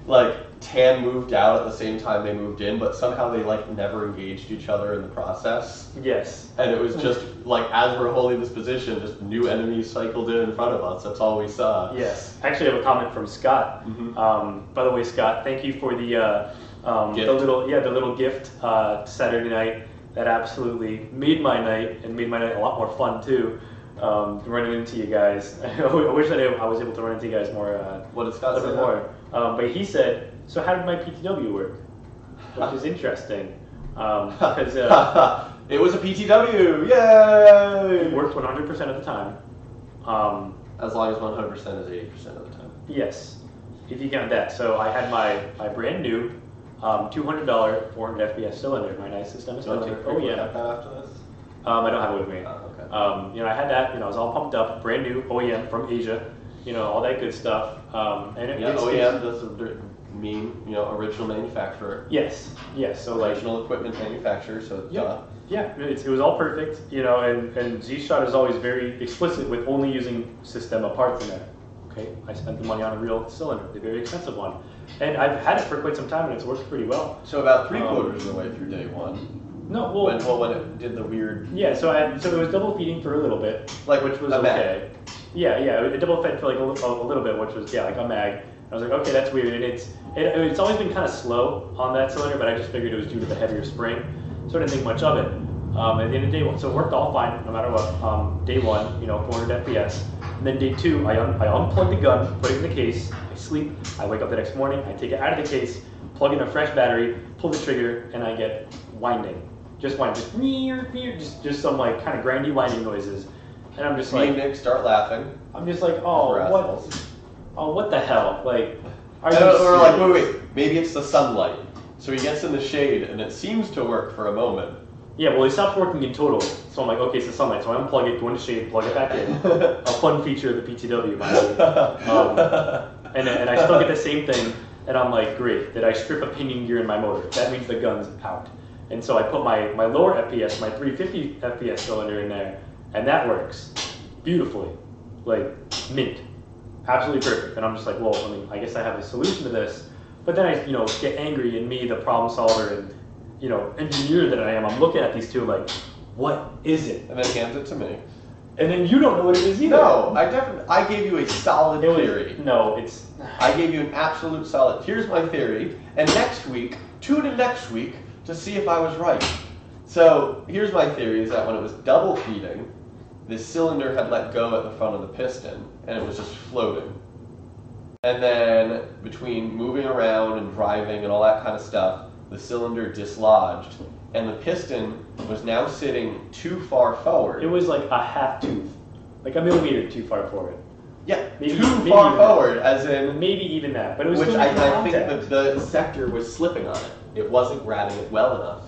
like tan moved out at the same time they moved in, but somehow they like never engaged each other in the process. Yes. And it was just like, as we're holding this position, just new enemies cycled in front of us. That's all we saw. Yes. I actually have a comment from Scott. Mm-hmm. By the way, Scott, thank you for the little gift Saturday night. That absolutely made my night, and made my night a lot more fun too. Running into you guys. I wish that I was able to run into you guys more. What did Scott say? More. But he said, "So how did my PTW work?" Which is interesting. Because it was a PTW. Yay! It worked 100% of the time. As long as 100% is 80% of the time. Yes, if you count that. So I had my brand new $200 400 FPS cylinder, my nice system cylinder. Oh yeah. After this? I don't have it with me. Oh, okay. You know, I had that. You know, I was all pumped up, brand new OEM from Asia. You know, all that good stuff. And OEM doesn't mean, you know, original manufacturer. Yes. So original equipment manufacturer. So it was all perfect. You know, and Z-Shot is always very explicit with only using Systema parts in there. Okay, I spent the money on a real cylinder, the very expensive one, and I've had it for quite some time, and it's worked pretty well. So about 3/4 of the way through day one. No, well, when it did the weird. Yeah, so it was double feeding for a little bit, which was okay. Yeah, it double fed for like a little bit, which was like a mag. I was like, okay, that's weird, and it's always been kind of slow on that cylinder, but I just figured it was due to the heavier spring, so I didn't think much of it. At the end of day one, so it worked all fine, no matter what. Day one, you know, 400 FPS. And then day two, I unplug the gun, put it in the case, I sleep, I wake up the next morning, I take it out of the case, plug in a fresh battery, pull the trigger, and I get winding. Just just some like kind of grindy winding noises. And I'm just like, me and Nick start laughing. I'm just like, what the hell? Like, we're like, wait, maybe it's the sunlight. So he gets in the shade, and it seems to work for a moment. Yeah, well, it stopped working in total. So I'm like, okay, it's the sunlight. So I unplug it, go into shade, plug it back in. A fun feature of the PTW, by the way. And I still get the same thing, and I'm like, great. Did I strip a pinion gear in my motor? That means the gun's out. And so I put my lower FPS, my 350 FPS cylinder in there, and that works beautifully, like mint, absolutely perfect. And I'm just like, well, I mean, I guess I have a solution to this. But then I, get angry, and me, the problem solver and engineer that I am, I'm looking at these two like, what is it? And then he hands it to me. And then you don't know what it is either. No, I gave you a solid theory. I gave you an absolute solid. Here's my theory, and tune in next week to see if I was right. So here's my theory: is that when it was double feeding, the cylinder had let go at the front of the piston, and it was just floating. And then between moving around and driving and all that kind of stuff, the cylinder dislodged, and the piston was now sitting too far forward. It was like a half tooth, like a millimeter too far forward. Yeah, Maybe- too maybe far even forward, as in... Maybe even that, but it was Which still I making think contact. that the sector was slipping on it. It wasn't grabbing it well enough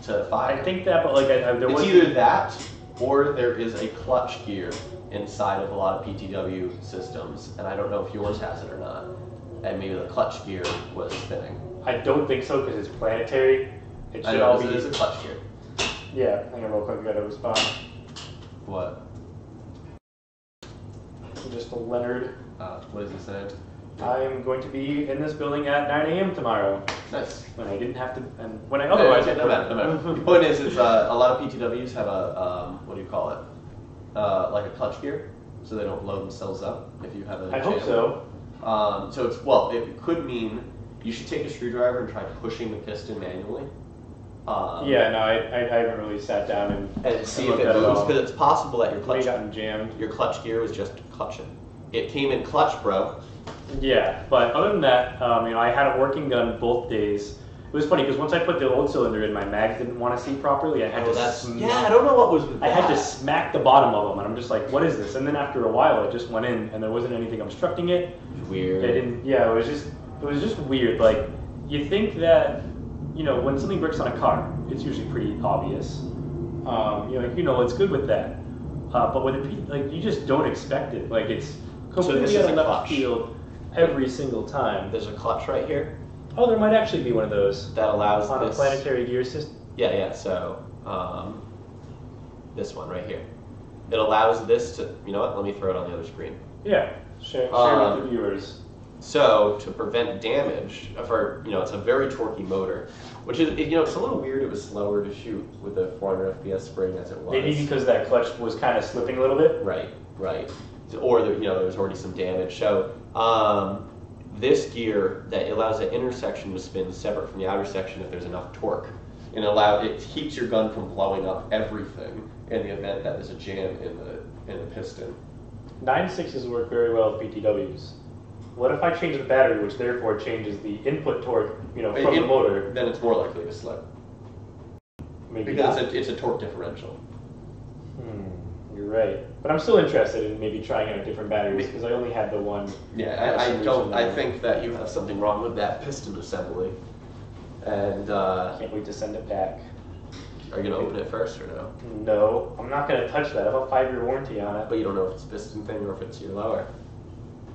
to fire. I think that, but like there It's was either that, or there is a clutch gear inside of a lot of PTW systems, and I don't know if yours has it or not. And maybe the clutch gear was spinning. I don't think so because it's planetary. It I should know all be. there's a clutch gear. Yeah, hang on real quick. I gotta respond. What? Just Leonard. What is it saying? I'm going to be in this building at 9 a.m. tomorrow. Nice. When I didn't have to, and when I otherwise. No matter, no matter. The point is, it's a lot of PTWs have a what do you call it? Like a clutch gear, so they don't blow themselves up if you have a. I hope so. So it's it could mean you should take a screwdriver and try pushing the piston manually. Yeah, no, I haven't really sat down And see if looked it at moves, all. because it's possible that May gotten jammed. your clutch gear was just clutching. It came in clutch, bro. Yeah, but other than that, I had a working gun both days. It was funny because once I put the old cylinder in, my mags didn't want to see properly. I had to I don't know what was with I had to that. smack the bottom of them, and I'm just like, what is this? And then after a while, it just went in, and there wasn't anything obstructing it. Weird. It didn't. Yeah, it was just weird. Like, you think that, when something breaks on a car, it's usually pretty obvious. It's good with that. But with it, you just don't expect it. Like, it's completely this is out a of left clutch. field every single time. There's a clutch right here Oh, there might actually be one of those that allows on this. a planetary gear system. Yeah. So this one right here. It allows this to. You know what? Let me throw it on the other screen. Yeah, share with the viewers. So to prevent damage, it's a very torquey motor, which is it's a little weird. It was slower to shoot with the 400 FPS spring as it was. Maybe because that clutch was kind of slipping a little bit. Right. Or there was already some damage. So this gear that allows the inner section to spin separate from the outer section if there's enough torque, and it keeps your gun from blowing up everything in the event that there's a jam in the piston. 9.6s work very well with PTWs. What if I change the battery, which therefore changes the input torque, from the motor? Then it's more likely to slip. Maybe Because not. it's a torque differential. You're right. But I'm still interested in maybe trying out different batteries because I only had the one. Yeah, I solution there. think that you have something wrong with that piston assembly. And Can't wait to send it back. are you gonna open it first or no? No, I'm not going to touch that. I have a 5-year warranty on it. But you don't know if it's a piston thing or if it's your lower.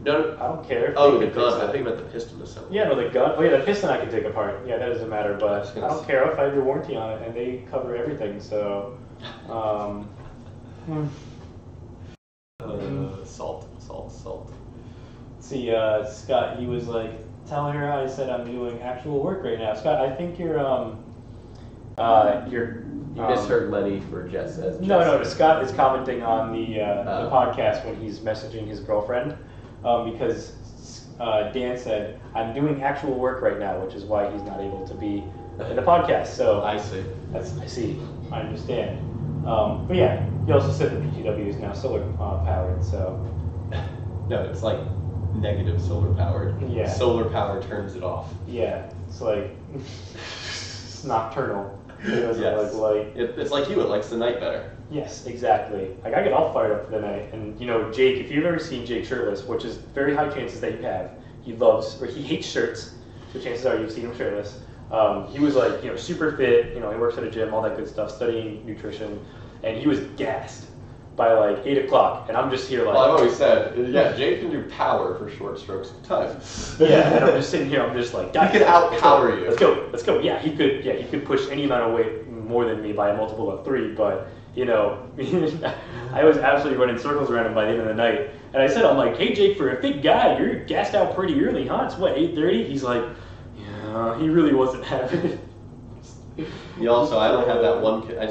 No. I don't care. Oh, They the can fix gun. I it. think about the piston assembly. Yeah, no, the gun. Oh, yeah, the piston I can take apart. Yeah, that doesn't matter. But I don't care. I have a 5-year warranty on it, and they cover everything. So, Salt. see, Scott, he was like telling her. I said I'm doing actual work right now. Scott, I think you're. You misheard Lenny for Jess as Jess. No. Scott is commenting on the podcast when he's messaging his girlfriend because Dan said I'm doing actual work right now, which is why he's not able to be in the podcast. So I see. I see. I understand. But yeah, he also said the PTW is now solar powered. So No, it's like negative solar powered. Yeah. Solar power turns it off. yeah, it's like it's nocturnal. It doesn't Yes. like light. It's like you. It likes the night better. Yes, exactly. Like I get all fired up for the night, and Jake. If you've ever seen Jake shirtless, which is very high chances that you have, he hates shirts, so chances are you've seen him shirtless. He was like super fit. He works at a gym, all that good stuff, studying nutrition, and he was gassed by like 8 o'clock, and I'm just here like. Well, I've always said, Jake can do power for short strokes of time. Yeah, and I'm just sitting here. I'm just like. He could outpower you. Let's go. Yeah, he could. Yeah, he could push any amount of weight more than me by a multiple of 3. But I was absolutely running circles around him by the end of the night. And I said, I'm like, hey Jake, for a fit guy, you're gassed out pretty early, huh? It's what 8:30? He's like, yeah, he really wasn't having it. I don't have that one. I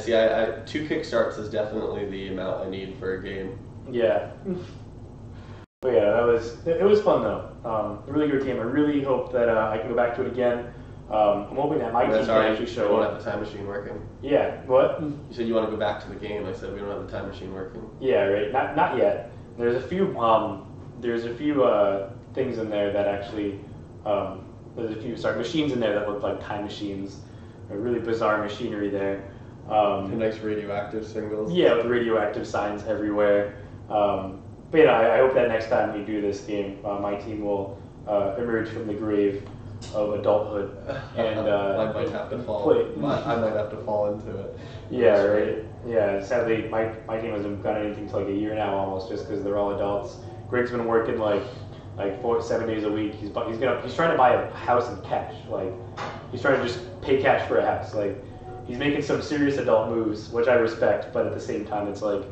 2 kickstarts is definitely the amount I need for a game. Yeah. But yeah, it was fun though. A really good game. I really hope that I can go back to it again. I'm hoping that my team can actually You show don't up. have the time machine working. Yeah. What? You said you want to go back to the game. I said we don't have the time machine working. Yeah. Right. Not yet. There's a few. Things in there that actually. There's a few machines in there that look like time machines. A really bizarre machinery there. The nice radioactive singles. Yeah, with radioactive signs everywhere. But you know, I hope that next time we do this game, my team will emerge from the grave of adulthood and I might have to fall. I might have to fall into it. Yeah, right. Yeah, sadly, my team hasn't done anything for like a year now, almost, just because they're all adults. Greg's been working like 7 days a week. He's trying to buy a house in cash. Like, he's trying to just pay cash for a house. Like, he's making some serious adult moves, which I respect. But at the same time, it's like,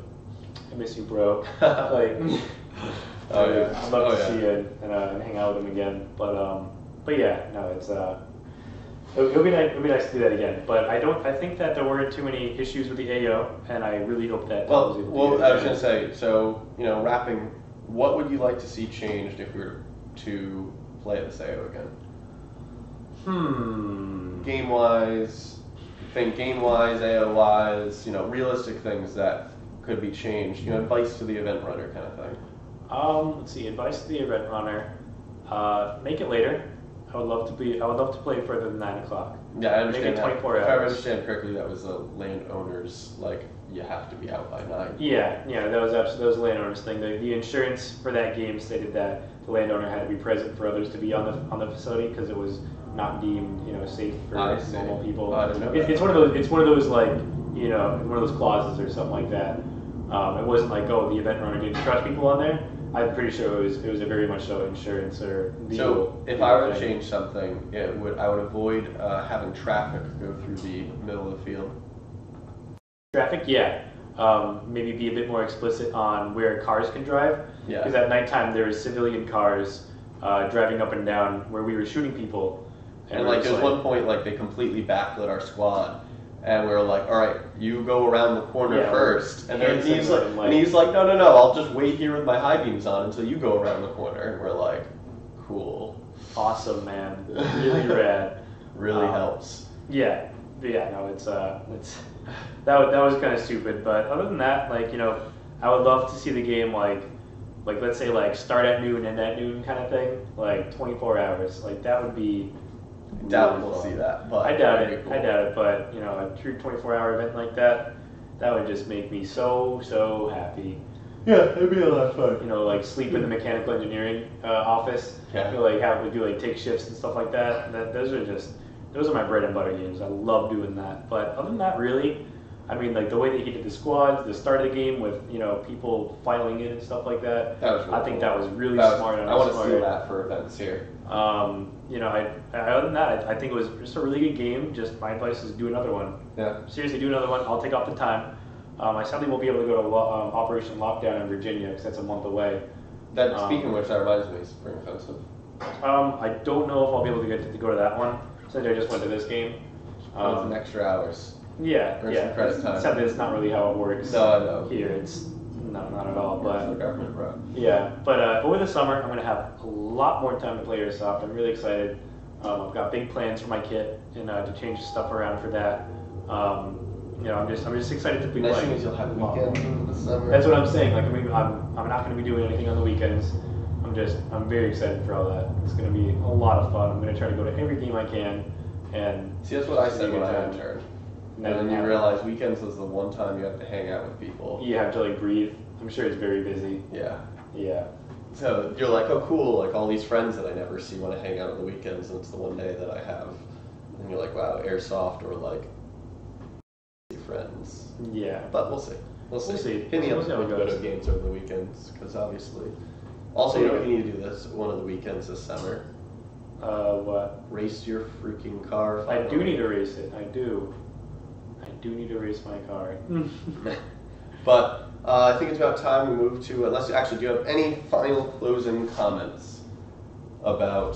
I miss you, bro. Like, I'd love to see you and hang out with him again. But yeah, no, it's it'll be nice. It'll be nice to do that again. But I think that there weren't too many issues with the AO, and I really hope that. Well, I was going to say. So, you know, wrapping. What would you like to see changed if we were to play this AO again? Game-wise, AO-wise, you know, realistic things that could be changed. You know, advice to the event runner kind of thing. Let's see. Advice to the event runner: make it later. I would love to play further than 9 o'clock. Yeah, I understand. Make it 24 hours. hours. If I understand correctly, that was the landowner's you have to be out by 9. Yeah, that was the landowner's thing. The insurance for that game stated that the landowner had to be present for others to be on the facility because it was not deemed safe for normal people. I didn't know that. It's one of those one of those clauses or something like that. It wasn't like, oh, the event runner didn't trust people on there. I'm pretty sure it was a very much so insurance or legal. So if I were to change something, I would avoid having traffic go through the middle of the field. Traffic, yeah. Maybe be a bit more explicit on where cars can drive. Yeah. Because at nighttime there was civilian cars driving up and down where we were shooting people. And there was one point they completely backlit our squad. And we were like, all right, you go around the corner first. And then he's like, no, I'll just wait here with my high beams on until you go around the corner. And we're like, cool. Awesome, man. Really rad. Really helps. Yeah. No, it's that was kind of stupid. But other than that, I would love to see the game let's say start at noon, end at noon kind of thing. 24 hours. That would be. I doubt we'll see that. But I doubt it. Cool. I doubt it. But a true 24-hour event like that would just make me so happy. Yeah, it'd be a lot of fun. Sleep in the mechanical engineering office. Yeah. Have we do take shifts and stuff like that. Those are my bread and butter games. I love doing that. But other than that, really, I mean, the way that he did the squads, the start of the game with people filing in and stuff like that. That was really I think cool. that was really smart. I want to see that for events here. Other than that, I think it was just a really good game. Just my advice is do another one. Yeah. Seriously, do another one. I'll take off the time. I sadly won't be able to go to Operation Lockdown in Virginia because that's a month away. Speaking of which, that reminds me, Spring Offensive. I don't know if I'll be able to get to go to that one since I just went to this game. It's an extra hours. Yeah. Some credit time. Sadly, it's not really how it works. No, I know. Here, it's not at all. But the government, bro. Yeah, but over the summer, I'm gonna have a lot more time to play Airsoft. I'm really excited. I've got big plans for my kit and to change stuff around for that. I'm just excited to be Nice playing. thing is you'll have weekends in the summer. That's what I'm saying. I'm not gonna be doing anything on the weekends. I'm very excited for all that. It's gonna be a lot of fun. I'm gonna try to go to every game I can. And see, that's what I said when I interned. And then you realize weekends is the one time you have to hang out with people. You have to breathe. I'm sure it's very busy. Yeah. Yeah. So you're like, oh cool, all these friends that I never see want to hang out on the weekends, and it's the one day that I have. And you're like, wow, Airsoft or friends. Yeah. But we'll see. We'll see. Hit me up with go to games over the weekends, because obviously. Also, you know what you need to do this one of the weekends this summer? What? Race your freaking car. I do need to race it. I do need to race my car. But I think it's about time we move to, do you have any final closing comments about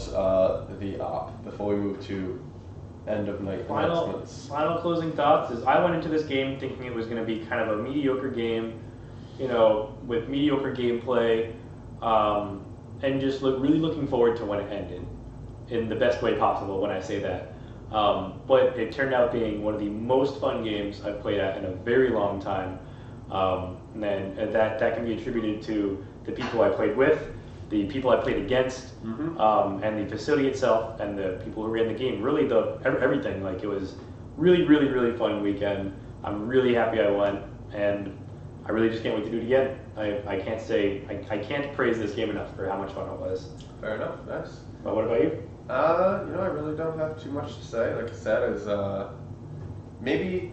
the op before we move to end of night announcements? Final closing thoughts is I went into this game thinking it was going to be kind of a mediocre game, with mediocre gameplay, and just really looking forward to when it ended in the best way possible when I say that. But it turned out being one of the most fun games I've played at in a very long time. And that can be attributed to the people I played with, the people I played against, and the facility itself, and the people who ran the game. Really, everything. It was really fun weekend. I'm really happy I went, and I really just can't wait to do it again. I can't say I can't praise this game enough for how much fun it was. Fair enough. Nice. But what about you? I really don't have too much to say. Like I said, is maybe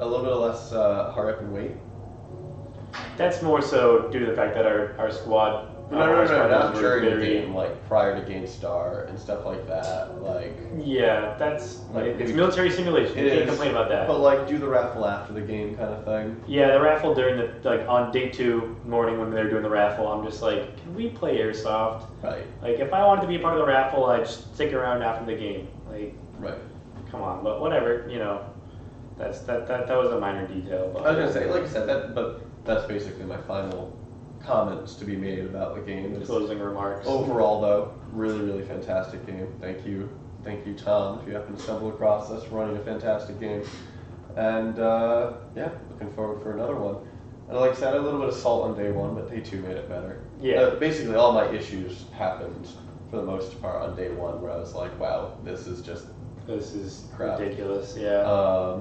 a little bit less hard up in weight. That's more so due to the fact that our squad. No, not during the game, like prior to game start and stuff like that. Like yeah, that's like it's maybe, military simulation. You can't complain about that. But like do the raffle after the game kind of thing. Yeah, the raffle during the like on day 2 morning when they're doing the raffle, I'm just like, can we play Airsoft? Right. Like if I wanted to be a part of the raffle, I'd just stick around after the game. Like right. Come on, but whatever, that was a minor detail. But I was gonna say, like I said, but that's basically my final comments to be made about the game. Closing remarks. Overall, though, really fantastic game. Thank you, Tom, if you happen to stumble across us running a fantastic game. And looking forward for another one. And like I said, a little bit of salt on day 1, but day 2 made it better. Yeah. Basically, all my issues happened for the most part on day 1, where I was like, wow, this is crap. Ridiculous. Yeah.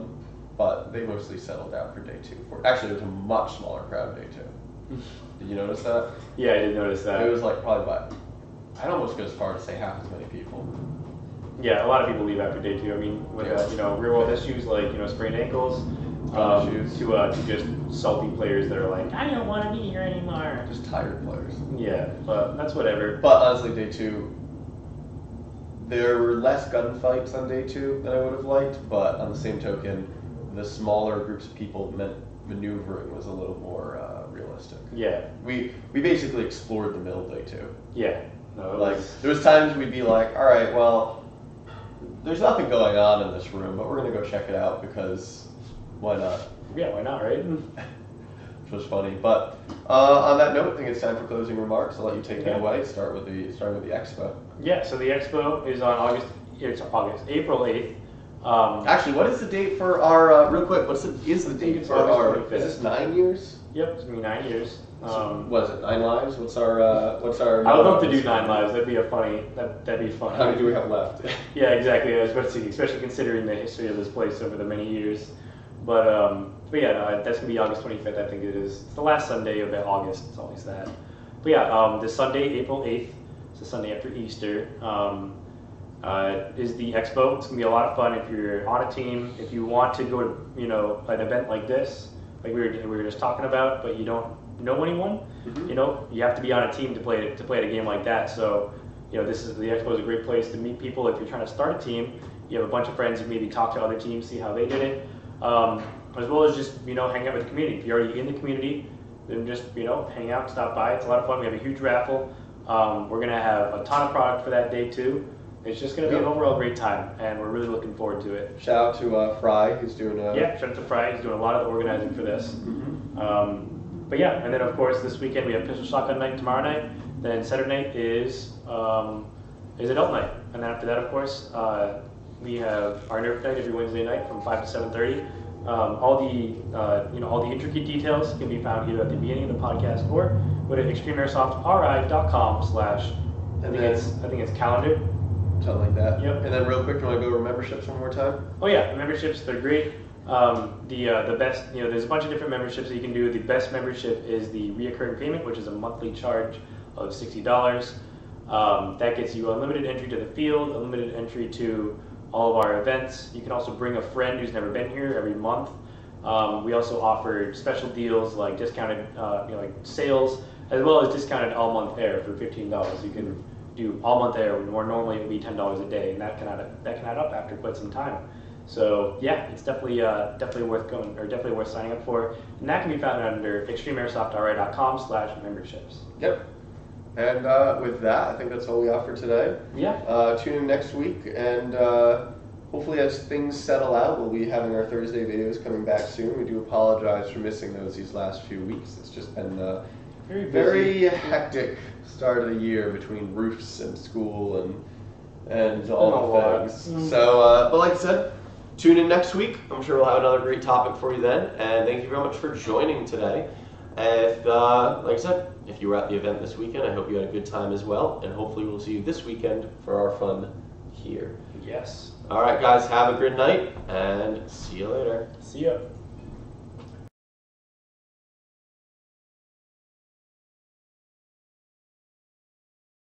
But they mostly settled down for day 2. Actually, it was a much smaller crowd day 2. Did you notice that? Yeah, I did notice that. It was like probably I'd almost go as far as say half as many people. Yeah, a lot of people leave after day 2. I mean, with real world issues like sprained ankles, to just salty players that are like, I don't want to be here anymore. Just tired players. Yeah, but that's whatever. But honestly, day 2, there were less gunfights on day 2 than I would have liked. But on the same token, the smaller groups of people meant maneuvering was a little more realistic. Yeah. We basically explored the middle day 2. Yeah. No, there was times we'd be like, all right, well, there's nothing going on in this room, but we're gonna go check it out because why not? Yeah, why not, right? Which was funny. But on that note, I think it's time for closing remarks. I'll let you take it away. Starting with the expo. Yeah. So the expo is on April 8th. Actually, what is the date for our? Real quick, is the date for our? 25th. Is this 9 years? Yep, it's gonna be 9 years. What is it? 9 lives? What's our? I would love to do 9 lives. That'd be funny. How many do we have left? Yeah, exactly. I was about to say, especially considering the history of this place over the many years. But yeah, no, that's gonna be August 25th. I think it is. It's the last Sunday of August. It's always that. But yeah, this Sunday, April 8th. It's the Sunday after Easter. Is the expo. It's gonna be a lot of fun if you're on a team. If you want to go to an event like this, like we were just talking about, but you don't know anyone, you have to be on a team to play at a game like that. So the expo is a great place to meet people. If you're trying to start a team, you have a bunch of friends. You maybe talk to other teams, see how they did it, as well as just hang out with the community. If you're already in the community, then just hang out, stop by. It's a lot of fun. We have a huge raffle. We're gonna have a ton of product for that day too. It's just going to be an overall great time, and we're really looking forward to it. Shout out to Fry, who's doing shout out to Fry. He's doing a lot of the organizing for this. But yeah, and then of course this weekend we have Pistol Shotgun Night tomorrow night. Then Saturday night is Adult Night, and then after that, of course, we have our Nerf Night every Wednesday night from 5 to 7:30. All the intricate details can be found either at the beginning of the podcast or go to extremeairsoftri.com/ I think it's calendar. Something like that. Yep. And then real quick, do you want to go over memberships one more time? Oh yeah, memberships, they're great. The best, there's a bunch of different memberships that you can do. The best membership is the reoccurring payment, which is a monthly charge of $60. That gets you unlimited entry to the field, unlimited entry to all of our events. You can also bring a friend who's never been here every month. We also offer special deals like discounted, like sales, as well as discounted all month air for $15. You can do all month air, where normally it would be $10 a day, and that can add up after quite some time. So yeah, it's definitely worth going, or definitely worth signing up for, and that can be found under extremeairsoftri.com/memberships. Yep. And with that, I think that's all we got for today. Yeah. Tune in next week, and hopefully as things settle out, we'll be having our Thursday videos coming back soon. We do apologize for missing these last few weeks. It's just been very hectic start of the year between roofs and school and all the things. So, but like I said, tune in next week. I'm sure we'll have another great topic for you then. And thank you very much for joining today. If, like I said, if you were at the event this weekend, I hope you had a good time as well. And hopefully we'll see you this weekend for our fun here. Yes. All right, guys, have a good night and see you later. See ya.